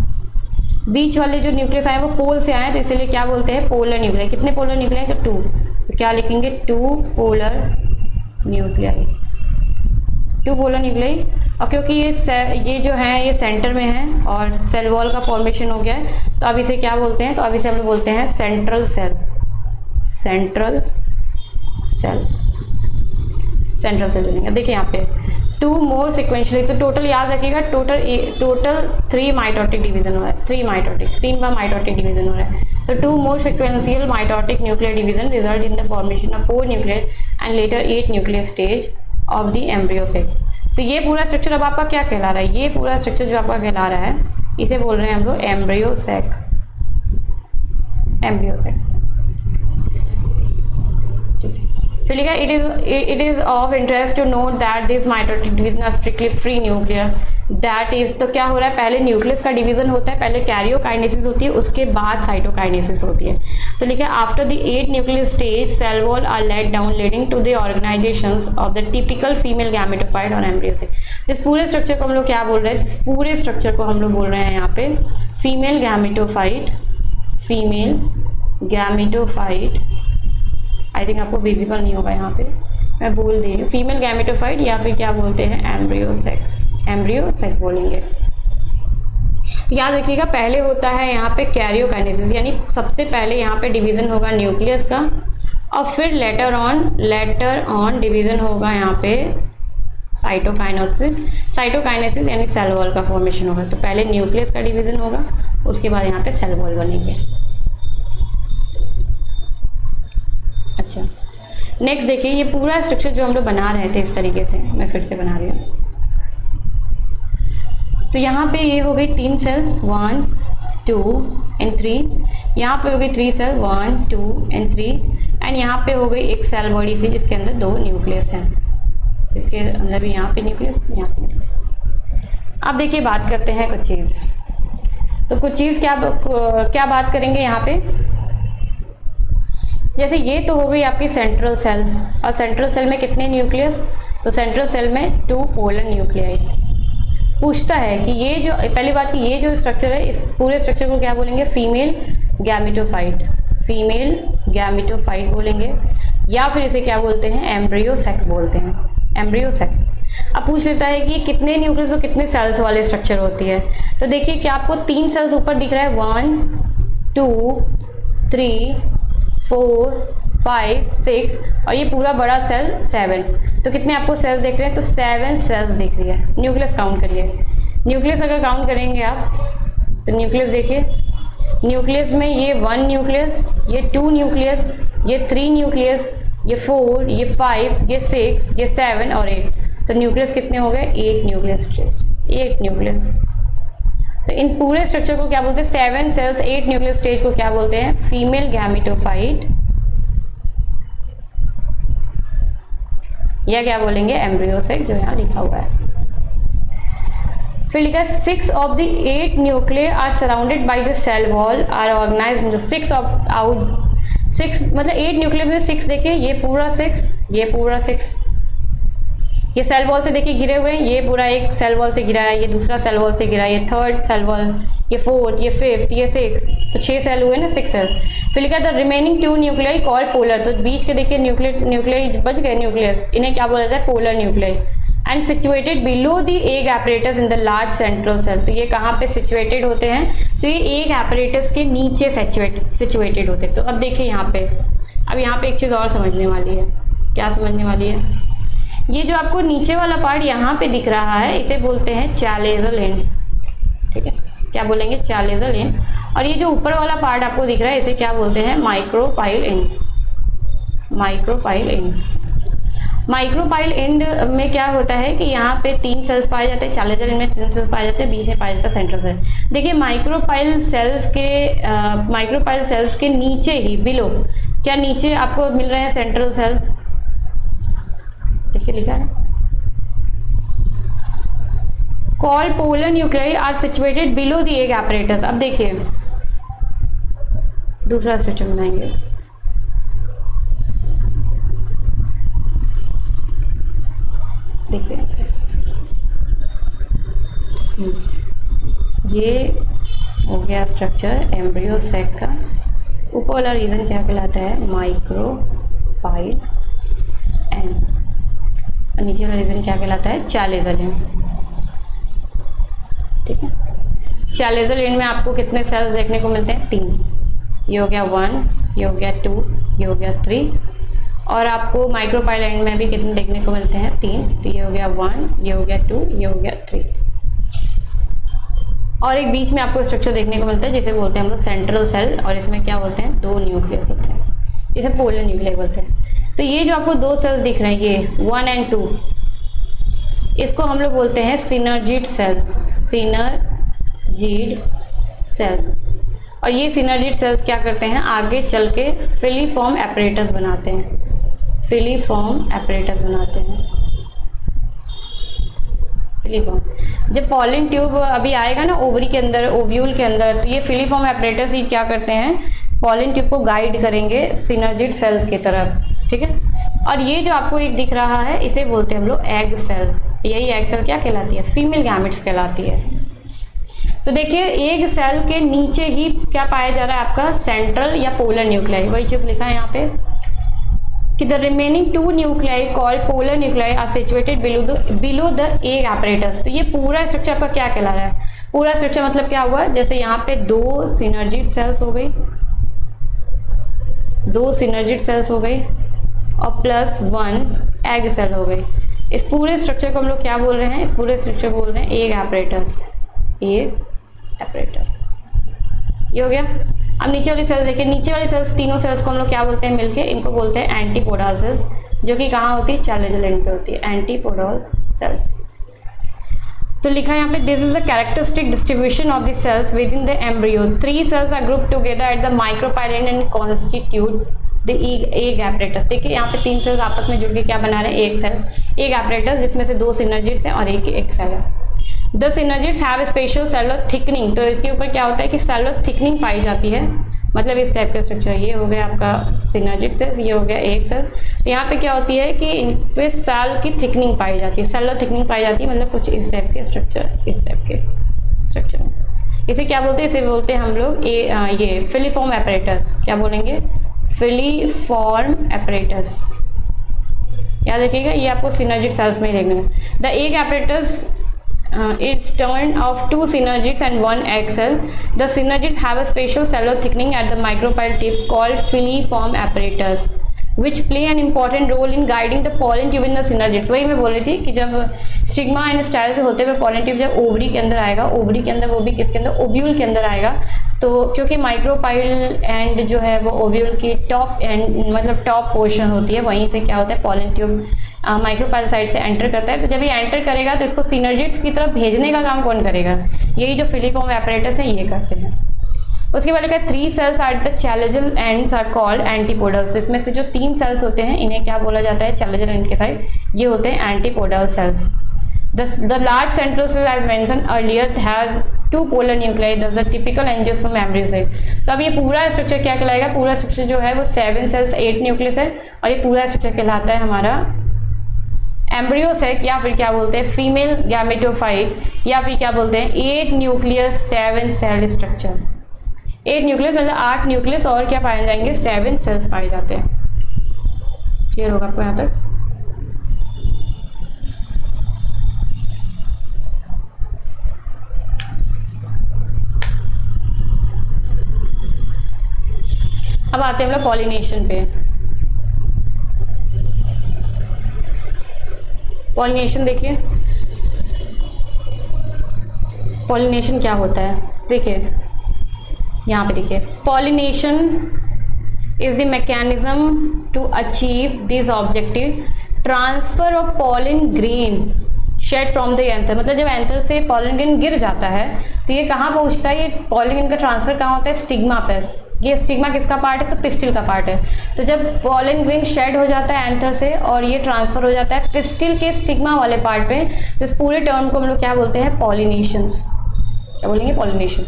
बीच वाले जो न्यूक्लियस आए वो पोल से आए, तो इसलिए क्या बोलते हैं पोलर न्यूक्लियाई। कितने पोलर न्यूक्लियाई, तो 2। तो क्या लिखेंगे 2 पोलर न्यूक्लियाई, 2 पोलर न्यूक्लियाई। और क्योंकि ये जो है ये सेंटर में है और सेल वॉल का फॉर्मेशन हो गया है, तो अब इसे क्या बोलते हैं, तो अब इसे हम लोग बोलते हैं central cell. Central cell, central cell बनेगा। देखिए यहाँ पे 2 मोर सिक्वेंशली, तो टोटल याद रखिएगा टोटल 3 माइटोटिक डिवीजन हो रहा है, 3 माइटोटिक, 3 बार माइटोटिक डिवीजन हो रहा है। तो 2 more sequential mitotic nuclear division result in the formation of 4 nuclear and later 8 nuclear stage of the embryo cell. तो ये पूरा स्ट्रक्चर अब आपका क्या कहला रहा है, ये पूरा स्ट्रक्चर जो आपका कहला रहा है इसे बोल रहे हैं हम लोग एम्ब्रियो सेक। एम्ब्रियो सेक फिर लिखा it is of interest to note that this mitotic division are strictly free nuclear, that is, तो क्या हो रहा है, पहले न्यूक्लियस का डिवीजन होता है, पहले कैरियोकाइनेसिस होती है, उसके बाद साइटोकाइनेसिस होती है। तो लिखा after the 8 nuclear stage cell wall are laid down leading to the organisations of the typical female gametophyte और एम्ब्रियो सेल। इस पूरे स्ट्रक्चर को हम लोग क्या बोल रहे हैं, इस पूरे स्ट्रक्चर को हम लोग बोल रहे हैं यहाँ पे female gametophyte. Female gametophyte, I think आपको विजिबल नहीं होगा यहाँ पे, मैं बोल दे रही हूँ, फीमेल गैमेटोफाइट या फिर क्या बोलते हैं एम्ब्रियो सेक। एम्ब्रियो सेक बोलेंगे। याद रखिएगा पहले होता है यहाँ पे कैरियोकाइनेसिस, यानी सबसे पहले यहाँ पे डिवीजन होगा न्यूक्लियस का और फिर लेटर ऑन डिवीजन होगा यहाँ पे साइटोकाइनेसिस। साइटोकाइनेसिस यानी सेल वॉल का फॉर्मेशन होगा। तो पहले न्यूक्लियस का डिवीजन होगा, उसके बाद यहाँ पे सेल वॉल बनेंगे। अच्छा नेक्स्ट देखिए ये पूरा स्ट्रक्चर जो हम लोग बना रहे थे इस तरीके से, मैं फिर से बना रही हूँ। तो यहाँ पे ये हो गई 3 सेल 1 2 एंड 3, यहाँ पे हो गई 3 सेल 1 2 एंड 3 एंड यहाँ पे हो गई एक सेल बड़ी सी जिसके अंदर 2 न्यूक्लियस हैं, इसके अंदर भी यहाँ पे न्यूक्लियस, यहाँ पे न्यूक्लियस। अब देखिए बात करते हैं कुछ चीज़, तो कुछ चीज़ क्या बात करेंगे यहाँ पे। जैसे ये तो हो गई आपकी सेंट्रल सेल, और सेंट्रल सेल में कितने न्यूक्लियस, तो सेंट्रल सेल में 2 पोलर न्यूक्लियाई। पूछता है कि ये जो पहली बात कि ये जो स्ट्रक्चर है इस पूरे स्ट्रक्चर को क्या बोलेंगे, फीमेल गैमेटोफाइट। फीमेल गैमेटोफाइट बोलेंगे या फिर इसे क्या बोलते हैं, एम्ब्रियो सेक बोलते हैं, एम्ब्रियो सेक। अब पूछ लेता है कि ये कितने न्यूक्लियस और कितने सेल्स वाले स्ट्रक्चर होती है। तो देखिए क्या आपको 3 सेल्स ऊपर दिख रहा है, 1 2 3 4 5 6 और ये पूरा बड़ा सेल 7। तो कितने आपको सेल्स देख रहे हैं, तो 7 सेल्स दिख रही है। न्यूक्लियस काउंट करिए, न्यूक्लियस अगर काउंट करेंगे आप तो न्यूक्लियस देखिए, न्यूक्लियस में ये 1 न्यूक्लियस, ये 2 न्यूक्लियस, ये 3 न्यूक्लियस, ये 4, ये 5, ये 6, ये 7 और 8। तो न्यूक्लियस कितने हो गए, 8 न्यूक्लियस, 8 न्यूक्लियस। तो इन पूरे स्ट्रक्चर को क्या बोलते हैं, 7 सेल्स 8 न्यूक्लियस स्टेज को क्या बोलते हैं, फीमेल गैमेटोफाइट या क्या बोलेंगे, एम्ब्रियो सेक, जो यहाँ लिखा हुआ है। फिर लिखा है 6 of the 8 nuclear are surrounded by the cell wall are organised. 6 मतलब 8 न्यूक्लियर में 6 देखिए, ये पूरा 6, ये पूरा 6, ये सेल वॉल से देखिए घिरे हुए हैं, ये पूरा एक सेल वॉल से घिरा है, ये दूसरा सेल वॉल से घिरा है, ये थर्ड सेल वॉल, ये फोर्थ, ये फिफ्थ, ये सिक्स, तो 6 सेल हुए ना, 6 सेल। फिर लिखा the remaining 2 nuclei called polar, तो बीच के देखिए न्यूक्लियाई बच गए न्यूक्लियस, इन्हें क्या बोला जाता है, polar nuclei. And situated below the egg apparatus in the large central cell, तो ये कहाँ पे सिचुएटेड होते हैं, तो ये एग एपरेटस के नीचे सिचुएटेड होते हैं। तो अब देखिए यहाँ पे, अब यहाँ पे एक चीज़ और समझने वाली है, क्या समझने वाली है, ये जो आपको नीचे वाला पार्ट यहाँ पे दिख रहा है इसे बोलते हैं चैलेजल एंड, ठीक है, क्या बोलेंगे, चैलेजल एंड। और ये जो ऊपर वाला पार्ट आपको दिख रहा है इसे क्या बोलते हैं, micropyle and. Micropyle and, micropyle and में क्या होता है कि यहाँ पे 3 सेल्स पाए जाते हैं, चैलेजल एंड में 3 सेल्स पाए जाते हैं, बीच में पाया जाता है सेंट्रल सेल। देखिए माइक्रोपाइल सेल्स के नीचे ही, बिलो, क्या नीचे आपको मिल रहे हैं सेंट्रल सेल, देखिए लिखा है, call polar nuclei are situated below the egg apparatus. अब देखिए दूसरा स्ट्रक्चर बनाएंगे, देखिए ये हो गया स्ट्रक्चर एम्ब्रियो सेक का। ऊपर वाला रीजन क्या कहलाता है, माइक्रोपाइल एंड, और नीचे वाला रीजन क्या कहलाता है, चैलेजल एंड, ठीक है। चैलेजल एंड में आपको कितने सेल्स देखने को मिलते हैं, 3, ये हो गया 1, ये हो गया 2, ये हो गया 3, और आपको माइक्रोपाइल एंड में भी कितने देखने को मिलते हैं, 3, तो ये हो गया 1, ये हो गया 2, ये हो गया 3, और एक बीच में आपको स्ट्रक्चर देखने को मिलता है जिसे बोलते हैं हम लोग सेंट्रल सेल, और इसमें क्या होते हैं, 2 न्यूक्लियस होते हैं, इसे पोलर न्यूक्लियाई बोलते हैं। तो ये जो आपको 2 सेल्स दिख रहे हैं, ये 1 और 2, इसको हम लोग बोलते हैं सिनर्जिड सेल, सिनर्जिड सेल। और ये सिनर्जिड सेल्स क्या करते हैं, आगे चल के फिलीफॉर्म एपरेटस बनाते हैं, फिलीफॉर्म एपरेटस बनाते हैं, फिलीफॉर्म। जब पॉलन ट्यूब अभी आएगा ना ओवरी के अंदर, ओव्यूल के अंदर, तो ये फिलीफॉर्म एपरेटस ही क्या करते हैं, पॉलन ट्यूब को गाइड करेंगे सिनर्जिड सेल्स की तरफ, ठीक है। और ये जो आपको एक दिख रहा है इसे बोलते हैं हम लोग एग सेल, यही एग सेल क्या कहलाती है, फीमेल गैमेट्स कहलाती है। तो देखिए एग सेल के नीचे ही क्या पाया जा रहा है आपका, सेंट्रल या पोलर न्यूक्लियाई, वही चीज लिखा है यहाँ पे कि the remaining 2 nuclei called polar nuclei are situated below the egg apparatus. तो ये पूरा स्ट्रक्चर आपका क्या कहला रहा है, पूरा स्ट्रक्चर मतलब क्या हुआ, जैसे यहाँ पे 2 सिनर्जिड सेल्स हो गई, 2 सिनर्जिड सेल्स हो गई और प्लस 1 एग सेल हो गई। इस पूरे स्ट्रक्चर को हम लोग क्या बोल रहे हैं, इस पूरे स्ट्रक्चर को बोल रहे हैं एग एपरेटस, एग एपरेटस, ये हो गया। अब नीचे वाली सेल्स देखिए, नीचे वाली सेल्स, तीनों सेल्स को हम लोग क्या बोलते हैं मिलके, इनको बोलते हैं एंटीपोडल सेल्स, जो कि कहाँ होती है, चैलेजल एंड पे होती है, एंटीपोडल सेल्स। तो लिखा है यहाँ पे, this is the characteristic distribution of the cells with in the embryo, 3 cells are group together at the micropyle and constitute the egg apparatus. देखिए यहाँ पे 3 सेल्स आपस में जुड़ के क्या बना रहे हैं, एक सेल, एग एपरेटस, जिसमें से 2 सिनर्जिड्स हैं और एक सेल है। The synergids have special cellular thickening, तो इसके ऊपर क्या होता है कि सेलुलर थिकनिंग पाई जाती है, मतलब इस टाइप का स्ट्रक्चर। ये हो गया आपका सिनर्जिड सेल, ये हो गया एक सेल। तो यहाँ पे क्या होती है कि इन पे सेल की थिकनिंग पाई जाती है, सेलुलर थिकनिंग पाई जाती है, मतलब कुछ इस टाइप के स्ट्रक्चर, इस टाइप के स्ट्रक्चर। इसे क्या बोलते हैं, इसे बोलते हैं हम लोग ये फिलीफॉर्म एपरेटस। क्या बोलेंगे, फिलीफॉर्म एपरेटस, याद रखिएगा, ये आपको सिनर्जिड सेल्स में ही देखने में। The egg apparatus it's turned of 2 synergids and 1 egg cell. The synergids have a special cellular thickening at the micropyle tip called filiform apparatus, which play an important role in guiding the pollen tube in the synergids. वही मैं बोल रही थी कि जब stigma and style से होते हुए pollen tube जब ओवरी के अंदर आएगा, ओवरी के अंदर वो भी किसके अंदर, ओव्यूल के अंदर आएगा, तो क्योंकि माइक्रोपाइल एंड जो है वो ओव्यूल की टॉप एंड मतलब टॉप पोर्शन होती है, वहीं से क्या होता है पॉलन ट्यूब माइक्रोपाइल साइड से एंटर करता है। तो जब ये एंटर करेगा तो इसको सिनर्जिड्स की तरफ भेजने का काम कौन करेगा, यही जो फिलीफॉर्म एपरेटस है ये करते हैं। उसके बाद लिखा 3 cells at the chalazal ends are called antipodals. इसमें से जो 3 सेल्स होते हैं इन्हें क्या बोला जाता है, चैलेजल एंड के साइड, ये होते हैं antipodal cells. The large central cell as mentioned earlier has 2 polar nuclei, that's the typical angiosperm embryo site. तो अब ये पूरा स्ट्रक्चर क्या कहलाएगा, पूरा स्ट्रक्चर जो है वो 7 सेल्स 8 न्यूक्लियस है, और ये पूरा स्ट्रक्चर कहलाता है हमारा एम्ब्रियोसेक या फिर क्या बोलते हैं फीमेल गैमेटोफाइट, या फिर क्या बोलते हैं 8 न्यूक्लियस 7 सेल स्ट्रक्चर। 8 न्यूक्लियस मतलब 8 न्यूक्लियस और क्या पाए जाएंगे 7 सेल्स पाए जाते हैं। क्लियर होगा आपको यहाँ तक? अब आते हैं हम लोग पॉलिनेशन पे। पॉलिनेशन देखिए, पॉलिनेशन क्या होता है देखिए, यहाँ पे देखिए, pollination is the mechanism to achieve this objective transfer of pollen grain shed from the anther. मतलब जब एंथर से पॉलिन ग्रेन गिर जाता है तो ये कहाँ पहुँचता है, ये पॉलिन ग्रेन का ट्रांसफर कहाँ होता है, स्टिग्मा पर। ये स्टिग्मा किसका पार्ट है, तो पिस्टिल का पार्ट है। तो जब पॉलिन ग्रेन शेड हो जाता है एंथर से और ये ट्रांसफर हो जाता है पिस्टिल के स्टिग्मा वाले पार्ट पे, तो इस पूरे टर्म को हम लोग क्या बोलते हैं, पॉलिनेशंस। क्या बोलेंगे, पॉलिनेशन।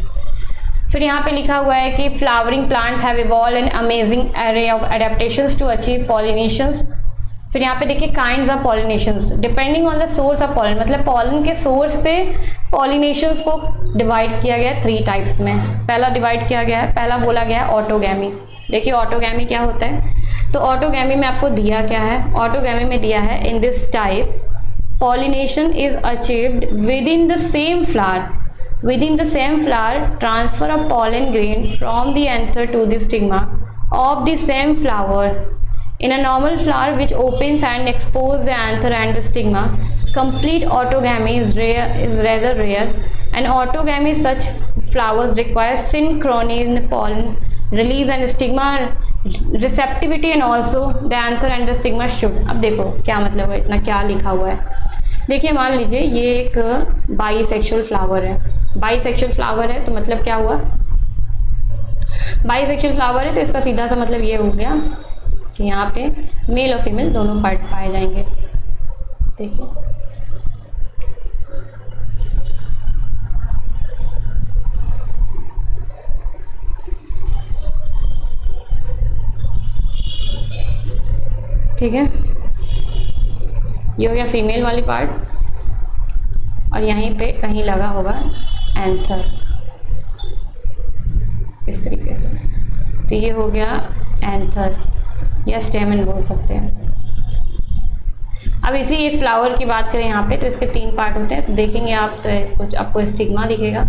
फिर यहाँ पे लिखा हुआ है कि flowering plants have evolve an amazing array of adaptations to achieve pollinations. फिर यहाँ पे देखिए kinds of pollinations depending on the source of pollen, मतलब पॉलन के सोर्स पे पॉलिनेशंस को डिवाइड किया गया है 3 टाइप्स में। पहला डिवाइड किया गया है, पहला बोला गया है ऑटोगैमी। देखिए ऑटोगैमी क्या होता है, तो ऑटोगैमी में आपको दिया क्या है, ऑटोगैमी में दिया है in this type pollination is achieved with in the same flower, within the same flower transfer of pollen grain from the anther to the stigma of the same flower. In a normal flower which opens and exposes the anther and the stigma, complete autogamy is rather rare, and autogamy such flowers require synchrony in pollen release and stigma receptivity, and also the anther and the stigma should। अब देखो क्या मतलब है, इतना क्या लिखा हुआ है। देखिए मान लीजिए ये एक बाईसेक्सुअल फ्लावर है, बाईसेक्सुअल फ्लावर है तो मतलब क्या हुआ, बाईसेक्सुअल फ्लावर है तो इसका सीधा सा मतलब ये हो गया कि यहाँ पे मेल और फीमेल दोनों पार्ट पाए जाएंगे। देखिए ठीक है, ये हो गया फीमेल वाली पार्ट, और यहीं पे कहीं लगा होगा एंथर इस तरीके से, तो ये हो गया एंथर या स्टेमन बोल सकते हैं। अब इसी एक फ्लावर की बात करें यहाँ पे, तो इसके 3 पार्ट होते हैं, तो देखेंगे आप तो कुछ आपको स्टिग्मा दिखेगा,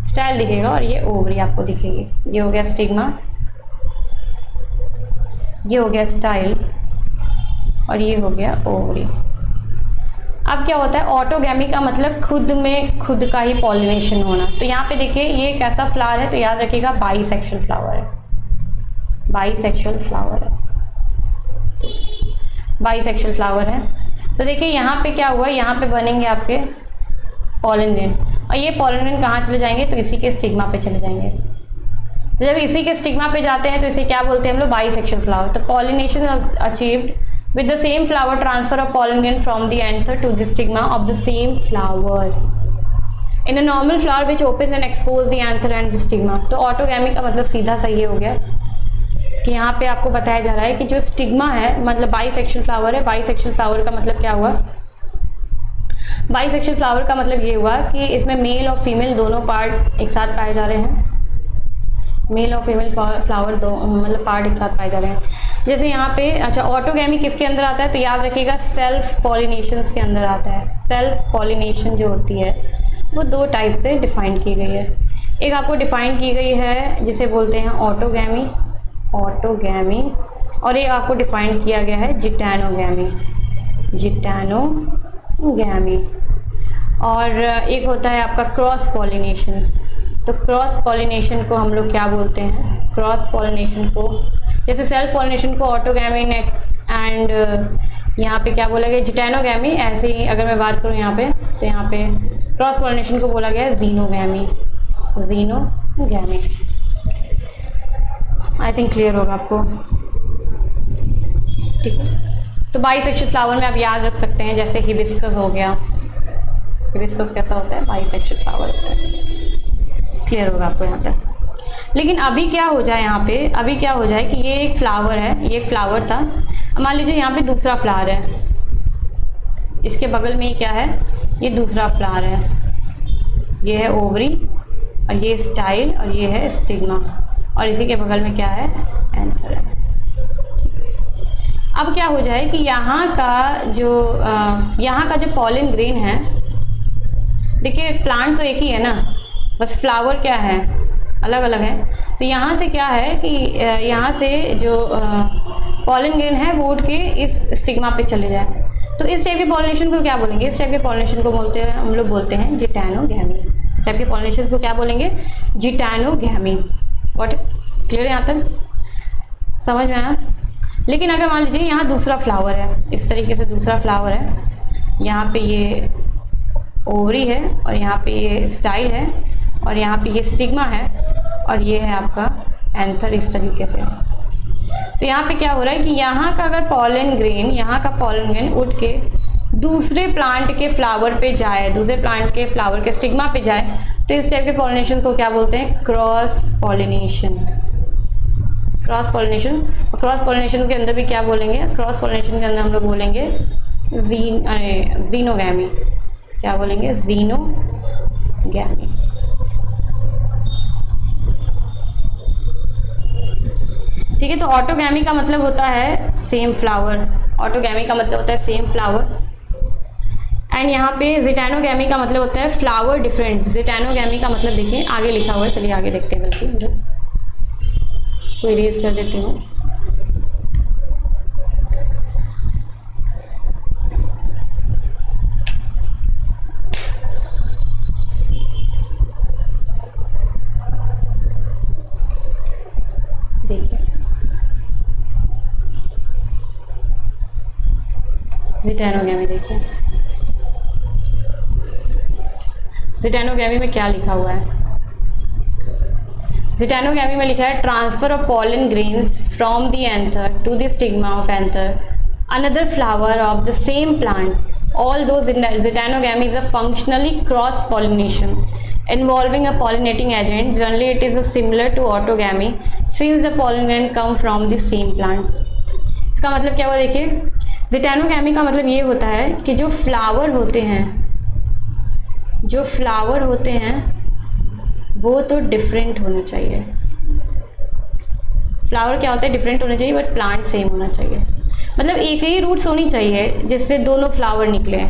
स्टाइल दिखेगा, और ये ओवरी आपको दिखेगी। ये हो गया स्टिग्मा, ये हो गया स्टाइल, और ये हो गया ओवरी। अब क्या होता है, ऑटोगैमी का मतलब खुद में खुद का ही पॉलिनेशन होना। तो यहाँ पे देखिए ये एक ऐसा फ्लावर है, तो याद रखिएगा बाईसेक्सुअल फ्लावर है, बाईसेक्सुअल फ्लावर है, बाईसेक्सुअल फ्लावर है। तो देखिए यहाँ पे क्या हुआ, यहाँ पे बनेंगे आपके पॉलन ग्रेन, और ये पॉलन ग्रेन कहाँ चले जाएंगे, तो इसी के स्टिग्मा पे चले जाएंगे। तो जब इसी के स्टिग्मा पे जाते हैं तो इसे क्या बोलते हैं हम लोग, बाईसेक्सुअल फ्लावर। तो pollination achieved with the same flower transfer of pollen grain from the anther to the stigma of the same flower in a normal flower which opens and exposes the anther and the stigma। तो autogamy का मतलब सीधा सा ये हो गया कि यहाँ पे आपको बताया जा रहा है कि जो स्टिग्मा है मतलब बाईसेक्सुअल फ्लावर है, बाईसेक्सुअल फ्लावर का मतलब क्या हुआ, बाईसेक्सुअल फ्लावर का मतलब ये हुआ कि इसमें मेल और फीमेल दोनों पार्ट एक साथ पाए जा रहे हैं, मेल और फीमेल फ्लावर दो मतलब पार्ट एक साथ पाए जा रहे हैं। जैसे यहाँ पे अच्छा ऑटोगैमी किसके अंदर आता है, तो याद रखिएगा सेल्फ पॉलिनेशंस के अंदर आता है। सेल्फ पॉलिनेशन जो होती है वो 2 टाइप से डिफाइन की गई है। एक आपको डिफाइन की गई है जिसे बोलते हैं ऑटोगैमी, ऑटोगैमी, और एक आपको डिफाइन किया गया है जिटैनोगैमी, जिटैनोगैमी, और एक होता है आपका क्रॉस पॉलिनेशन। तो क्रॉस पॉलिनेशन को हम लोग क्या बोलते हैं, क्रॉस पॉलिनेशन को जैसे सेल्फ पॉलिनेशन को ऑटोगैमी एंड यहाँ पे क्या बोला गया जिटैनोगैमी, ऐसे ही अगर मैं बात करूँ यहाँ पे तो यहाँ पे क्रॉस पॉलिनेशन को बोला गया है xenogamy, xenogamy. I think clear होगा आपको, ठीक है। तो बाईसेक्सुअल फ्लावर में आप याद रख सकते हैं जैसे हिबिस्कस हो गया, हिबिस्कस कैसा होता है, बाईसेक्सुअल फ्लावर होता है। क्लियर होगा आपको यहाँ तक। लेकिन अभी क्या हो जाए यहाँ पे, अभी क्या हो जाए कि ये एक फ्लावर है, ये एक फ्लावर था, मान लीजिए यहाँ पे दूसरा फ्लावर है, इसके बगल में ही क्या है, ये दूसरा फ्लावर है, ये है ओवरी और ये स्टाइल और ये है स्टिग्मा, और इसी के बगल में क्या है, एंथर है। अब क्या हो जाए कि यहाँ का जो पॉलन ग्रेन है, देखिए प्लांट तो एक ही है ना, बस फ्लावर क्या है अलग अलग है। तो यहाँ से क्या है कि यहाँ से जो पॉलन ग्रेन है वो उठ के इस स्टिग्मा पे चले जाए। तो इस टाइप के पॉलिनेशन को क्या बोलेंगे, इस टाइप के पॉलिनेशन को बोलते हैं, हम लोग बोलते हैं जिटैनोगैमी। इस टाइप के पॉलिनेशन को क्या बोलेंगे, जिटैनोगैमी। व्हाट, क्लियर है यहाँ तक, समझ में आया। लेकिन अगर मान लीजिए यहाँ दूसरा फ्लावर है, इस तरीके से दूसरा फ्लावर है, यहाँ पे ये ओवरी है और यहाँ पे ये स्टाइल है और यहाँ पे ये स्टिग्मा है और ये है आपका एंथर, इस तरीके से। तो यहाँ पे क्या हो रहा है कि यहाँ का अगर पॉलन ग्रेन, यहाँ का पॉलन ग्रेन उठ के दूसरे प्लांट के फ्लावर पे जाए, दूसरे प्लांट के फ्लावर के स्टिग्मा पे जाए, तो इस टाइप के पॉलिनेशन को क्या बोलते हैं, क्रॉस पॉलिनेशन। क्रॉस पॉलिनेशन, और क्रॉस पॉलिनेशन के अंदर भी क्या बोलेंगे, क्रॉस पॉलिनेशन के अंदर हम लोग बोलेंगे जीनोगैमी। क्या बोलेंगे, जीनोगैमी। ठीक है। तो ऑटोगैमी का मतलब होता है सेम फ्लावर, ऑटोगैमी का मतलब होता है सेम फ्लावर, एंड यहाँ पे जिटैनोगैमी का मतलब होता है फ्लावर डिफरेंट। जिटैनोगैमी का मतलब देखिए आगे लिखा हुआ है, चलिए आगे देखते हैं, बल्कि इसको इरेज कर देती हूँ। देखिए जिटैनोगैमी, देखिए जिटैनोगैमी में क्या लिखा हुआ है, जिटैनोगैमी में लिखा है transfer of pollen grains from the anther to the stigma of anther another flower of the same plant although geitonogamy is a functionally cross pollination involving a pollinating agent. Generally it is similar to autogamy since the pollen grain come from the same plant. इसका मतलब क्या हुआ, देखिए जिटैनोगैमी का मतलब ये होता है कि जो फ्लावर होते हैं वो तो डिफरेंट होने चाहिए। फ्लावर क्या होता है, डिफरेंट होने चाहिए, बट प्लांट सेम होना चाहिए। मतलब एक ही रूट्स होनी चाहिए जिससे दोनों फ्लावर निकले।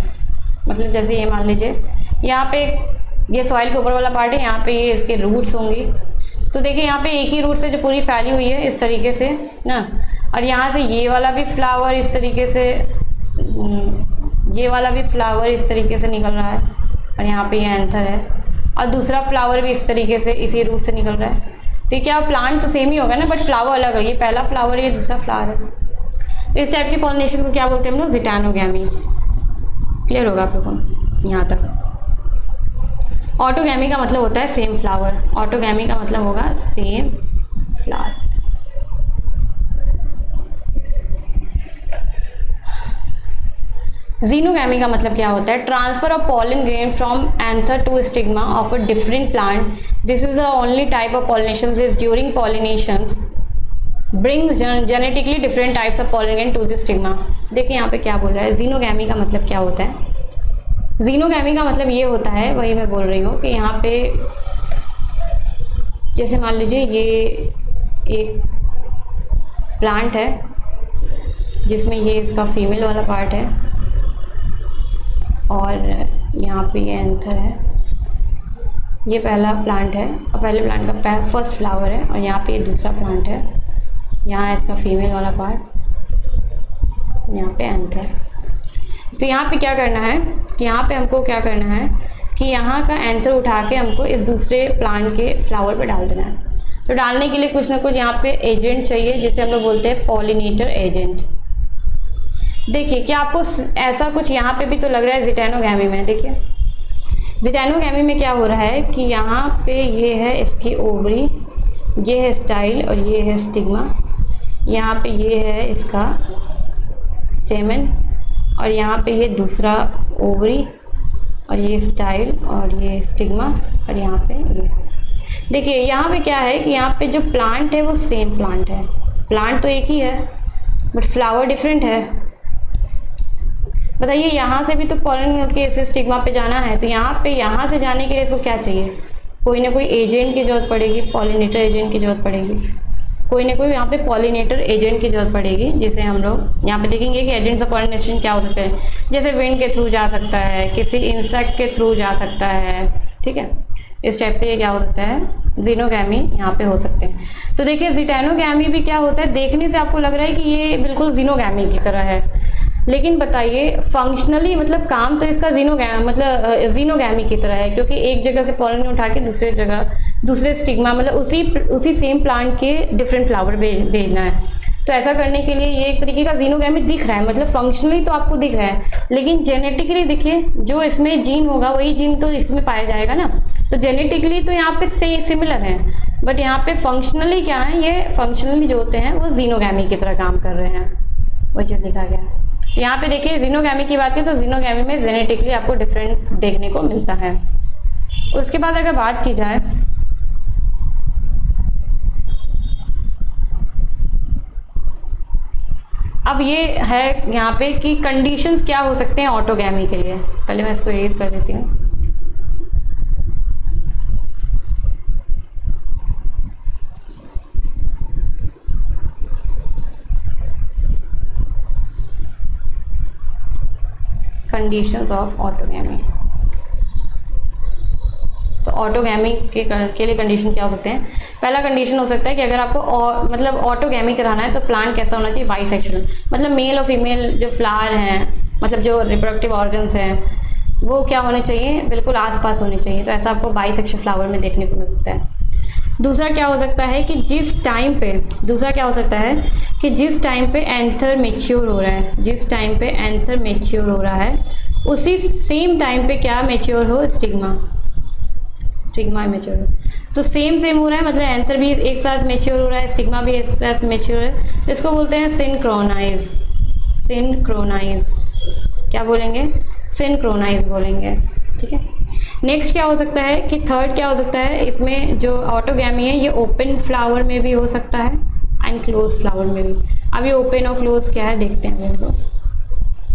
मतलब जैसे ये मान लीजिए यहाँ पे ये सॉइल के ऊपर वाला पार्ट है, यहाँ पे ये इसके रूट्स होंगी। तो देखिए यहाँ पे एक ही रूट से जो पूरी फैली हुई है इस तरीके से ना, और यहाँ से ये वाला भी फ्लावर इस तरीके से, ये वाला भी फ्लावर इस तरीके से निकल रहा है, और यहाँ पे ये एंथर है, और दूसरा फ्लावर भी इस तरीके से इसी रूट से निकल रहा है। तो क्या प्लांट तो सेम ही होगा ना, बट फ्लावर अलग है, ये पहला फ्लावर है, ये दूसरा फ्लावर है। तो इस टाइप की पॉलिनेशन को क्या बोलते हैं हम लोग, जिटैनोगैमी। क्लियर होगा आप लोगों को यहाँ तक। ऑटोगैमी का मतलब होता है सेम फ्लावर, ऑटोगैमी का मतलब होगा सेम फ्लावर। जीनोगैमी का मतलब क्या होता है, transfer of pollen grain from anther to stigma of a different plant. This is the only type of pollination which during pollinations brings genetically different types of pollen grain to the stigma. देखिए यहाँ पे क्या बोल रहा है, xenogamy का मतलब क्या होता है, जीनोगैमी का मतलब ये होता है, वही मैं बोल रही हूँ कि यहाँ पे जैसे मान लीजिए ये एक प्लांट है जिसमें ये इसका फीमेल वाला पार्ट है और यहाँ पे ये एंथर है। ये पहला प्लांट है और पहले प्लांट का फर्स्ट फ्लावर है, और यहाँ पे ये दूसरा प्लांट है, यहाँ इसका फीमेल वाला पार्ट, यहाँ पे एंथर। तो यहाँ पे क्या करना है कि यहाँ पे हमको क्या करना है कि यहाँ का एंथर उठा के हमको इस दूसरे प्लांट के फ्लावर पे डाल देना है। तो डालने के लिए कुछ ना कुछ यहाँ पे एजेंट चाहिए, जिसे हम लोग बोलते हैं पॉलिनेटर एजेंट। देखिए क्या आपको ऐसा कुछ यहाँ पे भी तो लग रहा है जिटैनोगैमी में। देखिए जिटैनोगैमी में क्या हो रहा है कि यहाँ पे ये है इसकी ओवरी, ये है स्टाइल और ये है स्टिग्मा, यहाँ पे ये है इसका स्टेमन, और यहाँ पे ये दूसरा ओवरी और ये स्टाइल और ये स्टिग्मा, और यहाँ पे ये। देखिए यहाँ पे क्या है कि यहाँ पे जो प्लांट है वो सेम प्लांट है, प्लांट तो एक ही है बट फ्लावर डिफरेंट है। बताइए यहाँ से भी तो पॉलन के इस स्टिग्मा पे जाना है, तो यहाँ से जाने के लिए इसको क्या चाहिए, कोई ना कोई एजेंट की जरूरत पड़ेगी, पॉलिनेटर एजेंट की जरूरत पड़ेगी, कोई ना कोई यहाँ पे पॉलिनेटर एजेंट की जरूरत पड़ेगी, जिसे हम लोग यहाँ पे देखेंगे कि एजेंट्स ऑफ पॉलिनेशन क्या हो सकते हैं। जैसे विंड के थ्रू जा सकता है, किसी इंसेक्ट के थ्रू जा सकता है, ठीक है, इस टाइप से ये क्या हो सकता है, जीनोगैमी यहाँ पे हो सकते हैं। तो देखिए ज़िटेनोगैमी भी क्या होता है, देखने से आपको लग रहा है कि ये बिल्कुल जीनोगैमी की तरह है, लेकिन बताइए फंक्शनली मतलब काम तो इसका जीनोगैमी की तरह है, क्योंकि एक जगह से पॉलन उठा के दूसरे जगह दूसरे स्टिग्मा मतलब उसी सेम प्लांट के डिफरेंट फ्लावर भेजना है। तो ऐसा करने के लिए ये एक तरीके का जीनोगैमी दिख रहा है, मतलब फंक्शनली तो आपको दिख रहा है, लेकिन जेनेटिकली देखिए जो इसमें जीन होगा वही जीन तो इसमें पाया जाएगा ना। तो जेनेटिकली तो यहाँ पे सिमिलर है, बट यहाँ पे फंक्शनली क्या है, ये फंक्शनली जो होते हैं वो जीनोगैमी की तरह काम कर रहे हैं, वही चीज़ लिखा गया है। तो यहाँ पे देखिए जीनोगैमी की बात करें तो जीनोगैमी में जेनेटिकली आपको डिफरेंट देखने को मिलता है। उसके बाद अगर बात की जाए अब ये है यहाँ पे कि कंडीशंस क्या हो सकते हैं ऑटोगैमी के लिए। पहले मैं इसको इरेज कर देती हूँ। कंडीशंस ऑफ ऑटोगैमी, तो ऑटोगैमी के लिए कंडीशन क्या हो सकते हैं। पहला कंडीशन हो सकता है कि अगर आपको मतलब ऑटोगैमी कराना है तो प्लांट कैसा होना चाहिए, बाइसेक्सुअल, मतलब मेल और फीमेल जो फ्लावर हैं, मतलब जो रिप्रोडक्टिव ऑर्गन्स हैं वो क्या होने चाहिए, बिल्कुल आसपास होने चाहिए। तो ऐसा आपको बाइसेक्सुअल फ्लावर में देखने को मिल सकता है। दूसरा क्या हो सकता है कि जिस टाइम पे एंथर मेच्योर हो रहा है, जिस टाइम पे एंथर मेच्योर हो रहा है उसी सेम टाइम पे क्या मेच्योर हो, स्टिग्मा मेच्योर हो। तो सेम हो रहा है, मतलब एंथर भी एक साथ मेच्योर हो रहा है, स्टिग्मा भी एक साथ मेच्योर है। तो इसको बोलते हैं सिनक्रोनाइज। क्या बोलेंगे, सिनक्रोनाइज बोलेंगे, ठीक है। नेक्स्ट क्या हो सकता है कि थर्ड क्या हो सकता है, इसमें जो ऑटोगैमी है ये ओपन फ्लावर में भी हो सकता है एंड क्लोज फ्लावर में भी। अब ये ओपन और क्लोज क्या है देखते हैं।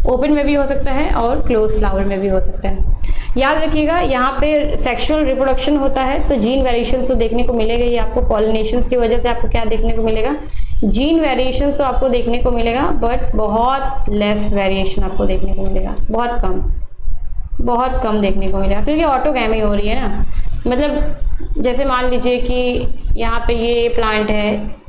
ओपन में भी हो सकता है और क्लोज फ्लावर में भी हो सकता है। याद रखिएगा यहाँ पे सेक्सुअल रिप्रोडक्शन होता है तो जीन वेरिएशंस तो देखने को मिलेगा ही आपको। पॉलिनेशंस की वजह से आपको क्या देखने को मिलेगा, जीन वेरिएशंस तो आपको देखने को मिलेगा, बट बहुत लेस वेरिएशन आपको देखने को मिलेगा, बहुत कम देखने को मिलेगा, क्योंकि ऑटोगैमी हो रही है ना। मतलब जैसे मान लीजिए कि यहाँ पे ये प्लांट है,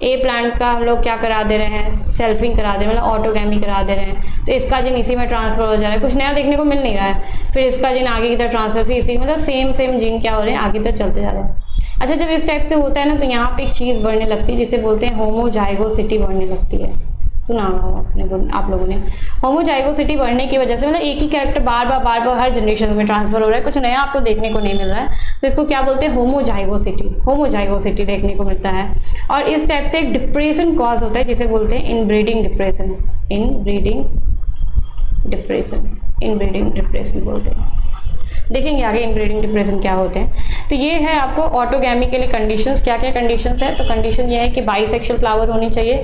ए प्लांट का हम लोग क्या करा दे रहे हैं, सेल्फिंग करा दे रहे हैं, मतलब ऑटोगैमी करा दे रहे हैं। तो इसका जिन इसी में ट्रांसफर हो जा रहा है, कुछ नया देखने को मिल नहीं रहा है। फिर इसका जिन आगे की तरफ ट्रांसफर, फिर इसी मतलब सेम जिन क्या हो रहे हैं आगे तक चलते जा रहे हैं। अच्छा, जब इस टाइप से होता है ना तो यहाँ पे एक चीज़ बढ़ने लगती है जिसे बोलते हैं होमोजाइगोसिटी बढ़ने लगती है। सुना होगा आप लोगों ने। होमोजाइगोसिटी बढ़ने की वजह से मतलब एक ही कैरेक्टर बार बार हर जनरेशन में ट्रांसफर हो रहा है, कुछ नया आपको देखने को नहीं मिल रहा है, तो इसको क्या बोलते हैं, होमोजाइगोसिटी देखने को मिलता है। और इस टाइप से एक डिप्रेशन कॉज होता है जिसे बोलते हैं इनब्रीडिंग डिप्रेशन बोलते हैं। देखेंगे आगे इनब्रीडिंग डिप्रेशन क्या होते हैं। तो ये है आपको ऑटोगैमी के लिए कंडीशंस। क्या क्या कंडीशंस है, तो कंडीशन ये है कि बाइसेक्सुअल फ्लावर होनी चाहिए,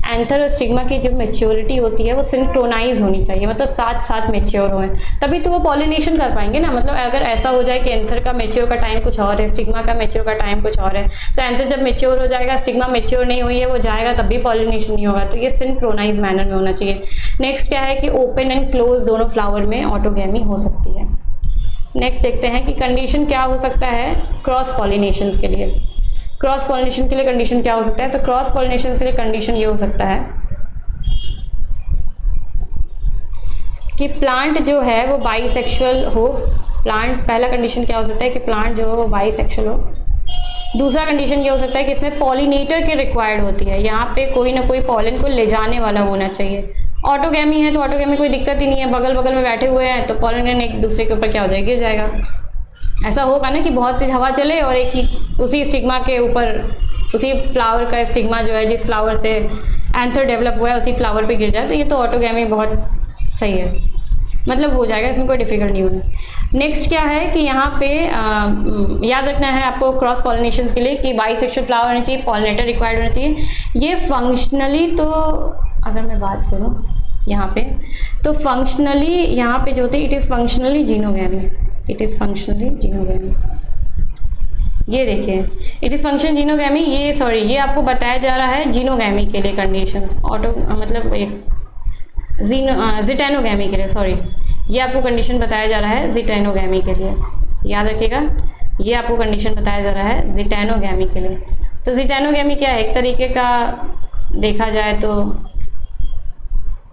एंथर और स्टिग्मा की जो मेच्योरिटी होती है वो सिंक्रोनाइज होनी चाहिए, मतलब साथ मेच्योर हुए, तभी तो वो पॉलिनेशन कर पाएंगे ना। मतलब अगर ऐसा हो जाए कि एंथर का मेच्योर का टाइम कुछ और है, स्टिग्मा का मेच्योर का टाइम कुछ और है, तो एंथर जब मेच्योर हो जाएगा, स्टिग्मा मेच्योर नहीं हुई है, वो जाएगा तब भी पॉलिनेशन नहीं होगा। तो ये सिंक्रोनाइज मैनर में होना चाहिए। नेक्स्ट क्या है कि ओपन एंड क्लोज दोनों फ्लावर में ऑटोगैमी हो सकती है। नेक्स्ट देखते हैं कि कंडीशन क्या हो सकता है क्रॉस पॉलिनेशन के लिए। क्रॉस पॉलिनेशन के लिए कंडीशन क्या हो सकता है, तो क्रॉस पॉलिनेशन के लिए कंडीशन ये हो सकता है कि प्लांट जो है वो बाइसेक्सुअल हो। पहला कंडीशन क्या हो सकता है कि प्लांट जो हो वो बाइसेक्सुअल हो। दूसरा कंडीशन ये हो सकता है कि इसमें पॉलिनेटर की रिक्वायर्ड होती है, यहाँ पे कोई ना कोई पॉलन को ले जाने वाला होना चाहिए। ऑटोगैमी है तो ऑटोगैमी कोई दिक्कत ही नहीं है, बगल में बैठे हुए हैं तो पॉलन एक दूसरे के ऊपर क्या हो जाएगा, गिर जाएगा। ऐसा होगा ना कि बहुत तेज हवा चले और एक ही उसी स्टिग्मा के ऊपर, उसी फ्लावर का स्टिग्मा जो है जिस फ्लावर से एंथर डेवलप हुआ है उसी फ्लावर पे गिर जाए, तो ये तो ऑटोगैमी बहुत सही है, मतलब हो जाएगा, इसमें कोई डिफिकल्ट नहीं होगा। नेक्स्ट क्या है कि यहाँ पे याद रखना है आपको क्रॉस पॉलिनेशन के लिए कि बाइसेक्सुअल फ्लावर होना चाहिए, पॉलिनेटर रिक्वायर्ड होना चाहिए। ये फंक्शनली तो अगर मैं बात करूँ यहाँ पे। तो फंक्शनली यहाँ पे जो होते हैं it is functionally xenogamy, it is functionally xenogamy. ये देखिए इट इज़ फंक्शन जीनोगैमी, ये सॉरी ये आपको बताया जा रहा है जीनोगैमी के लिए कंडीशन, ऑटो मतलब एक जिटेनोगैमी के लिए, सॉरी ये आपको कंडीशन बताया जा रहा है जिटेनोगैमी के लिए, याद रखिएगा ये आपको कंडीशन बताया जा रहा है जिटेनोगैमी के लिए। तो जिटेनोगैमी क्या है, एक तरीके का देखा जाए तो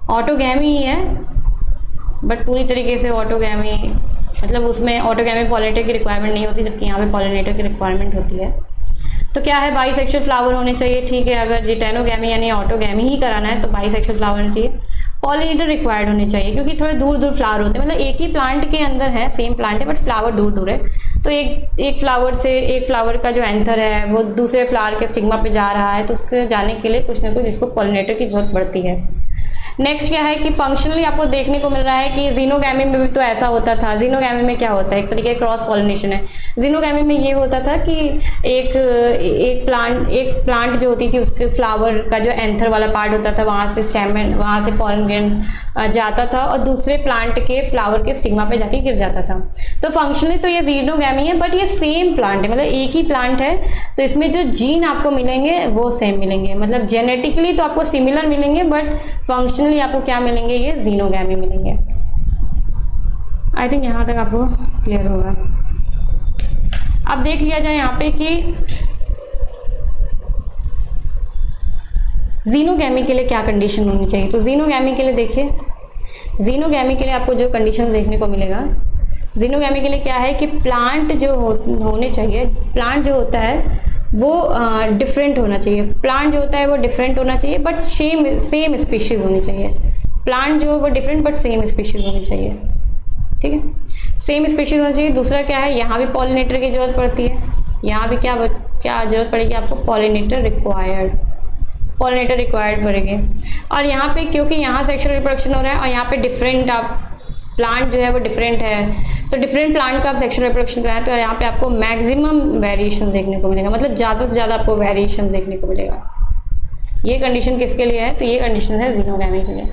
ऑटोगैमी ही है, बट पूरी तरीके से ऑटोगैमी मतलब उसमें ऑटोगैमी पॉलिनेटर की रिक्वायरमेंट नहीं होती, जबकि यहाँ पे पॉलिनेटर की रिक्वायरमेंट होती है। तो क्या है, बाइसेक्सुअल फ्लावर होने चाहिए, ठीक है। अगर जिटेनोगैमी यानी ऑटोगैमी ही कराना है तो बाइसेक्सुअल फ्लावर होने चाहिए। पॉलिनेटर रिक्वायर्ड होने चाहिए क्योंकि थोड़े दूर दूर फ्लावर होते हैं, मतलब एक ही प्लांट के अंदर है, सेम प्लांट है बट फ्लावर दूर दूर है। तो एक फ्लावर से एक फ्लावर का जो एंथर है वो दूसरे फ्लावर के स्टिग्मा पे जा रहा है, तो उसके जाने के लिए कुछ ना कुछ इसको पॉलिनेटर की जरूरत पड़ती है। नेक्स्ट क्या है कि फंक्शनली आपको देखने को मिल रहा है कि जीनोगैमी में भी तो ऐसा होता था। जीनोगैमी में क्या होता है, एक तरीके क्रॉस पॉलिनेशन है। जीनोगैमी में ये होता था कि एक प्लांट जो होती थी उसके फ्लावर का जो एंथर वाला पार्ट होता था वहाँ से स्टेमन, वहाँ से पॉलन ग्रेन जाता था और दूसरे प्लांट के फ्लावर के स्टिग्मा पे जाके गिर जाता था। तो फंक्शनली तो ये जीनोगैमी है, बट ये सेम प्लांट है, मतलब एक ही प्लांट है, तो इसमें जो जीन आपको मिलेंगे वो सेम मिलेंगे, मतलब जेनेटिकली तो आपको सिमिलर मिलेंगे बट फंक्शनली आपको क्या मिलेंगे, ये जीनोगैमी मिलेंगे। आई थिंक यहाँ तक आपको क्लियर होगा। अब देख लिया जाए यहाँ पे कि जीनोगैमी के लिए क्या कंडीशन होनी चाहिए। तो जीनोगैमी के लिए देखिए, जीनोगैमी के लिए आपको जो कंडीशन देखने को मिलेगा, जीनोगैमी के लिए क्या है कि प्लांट जो होने चाहिए, प्लांट जो होता है वो डिफरेंट होना चाहिए, प्लांट जो होता है वो डिफरेंट होना चाहिए बट सेम स्पीशीज होनी चाहिए। प्लांट जो वो डिफरेंट बट सेम स्पीशीज होनी चाहिए, ठीक है, सेम स्पीशीज होनी चाहिए। दूसरा क्या है, यहाँ भी पॉलिनेटर की जरूरत पड़ती है, यहाँ भी क्या जरूरत पड़ेगी आपको, पॉलिनेटर रिक्वायर्ड पड़ेगी। और यहाँ पे क्योंकि यहाँ सेक्सुअल रिप्रोडक्शन हो रहा है और यहाँ पे डिफरेंट आप प्लांट जो है वो डिफरेंट है, तो डिफरेंट प्लांट का आप सेक्सुअल रिप्रोडक्शन कराएं तो यहाँ पे आपको मैक्सिमम वेरिएशन देखने को मिलेगा, मतलब ज़्यादा से ज़्यादा आपको वेरिएशन देखने को मिलेगा। ये कंडीशन किसके लिए है, तो ये कंडीशन है जीनोगैमी के लिए।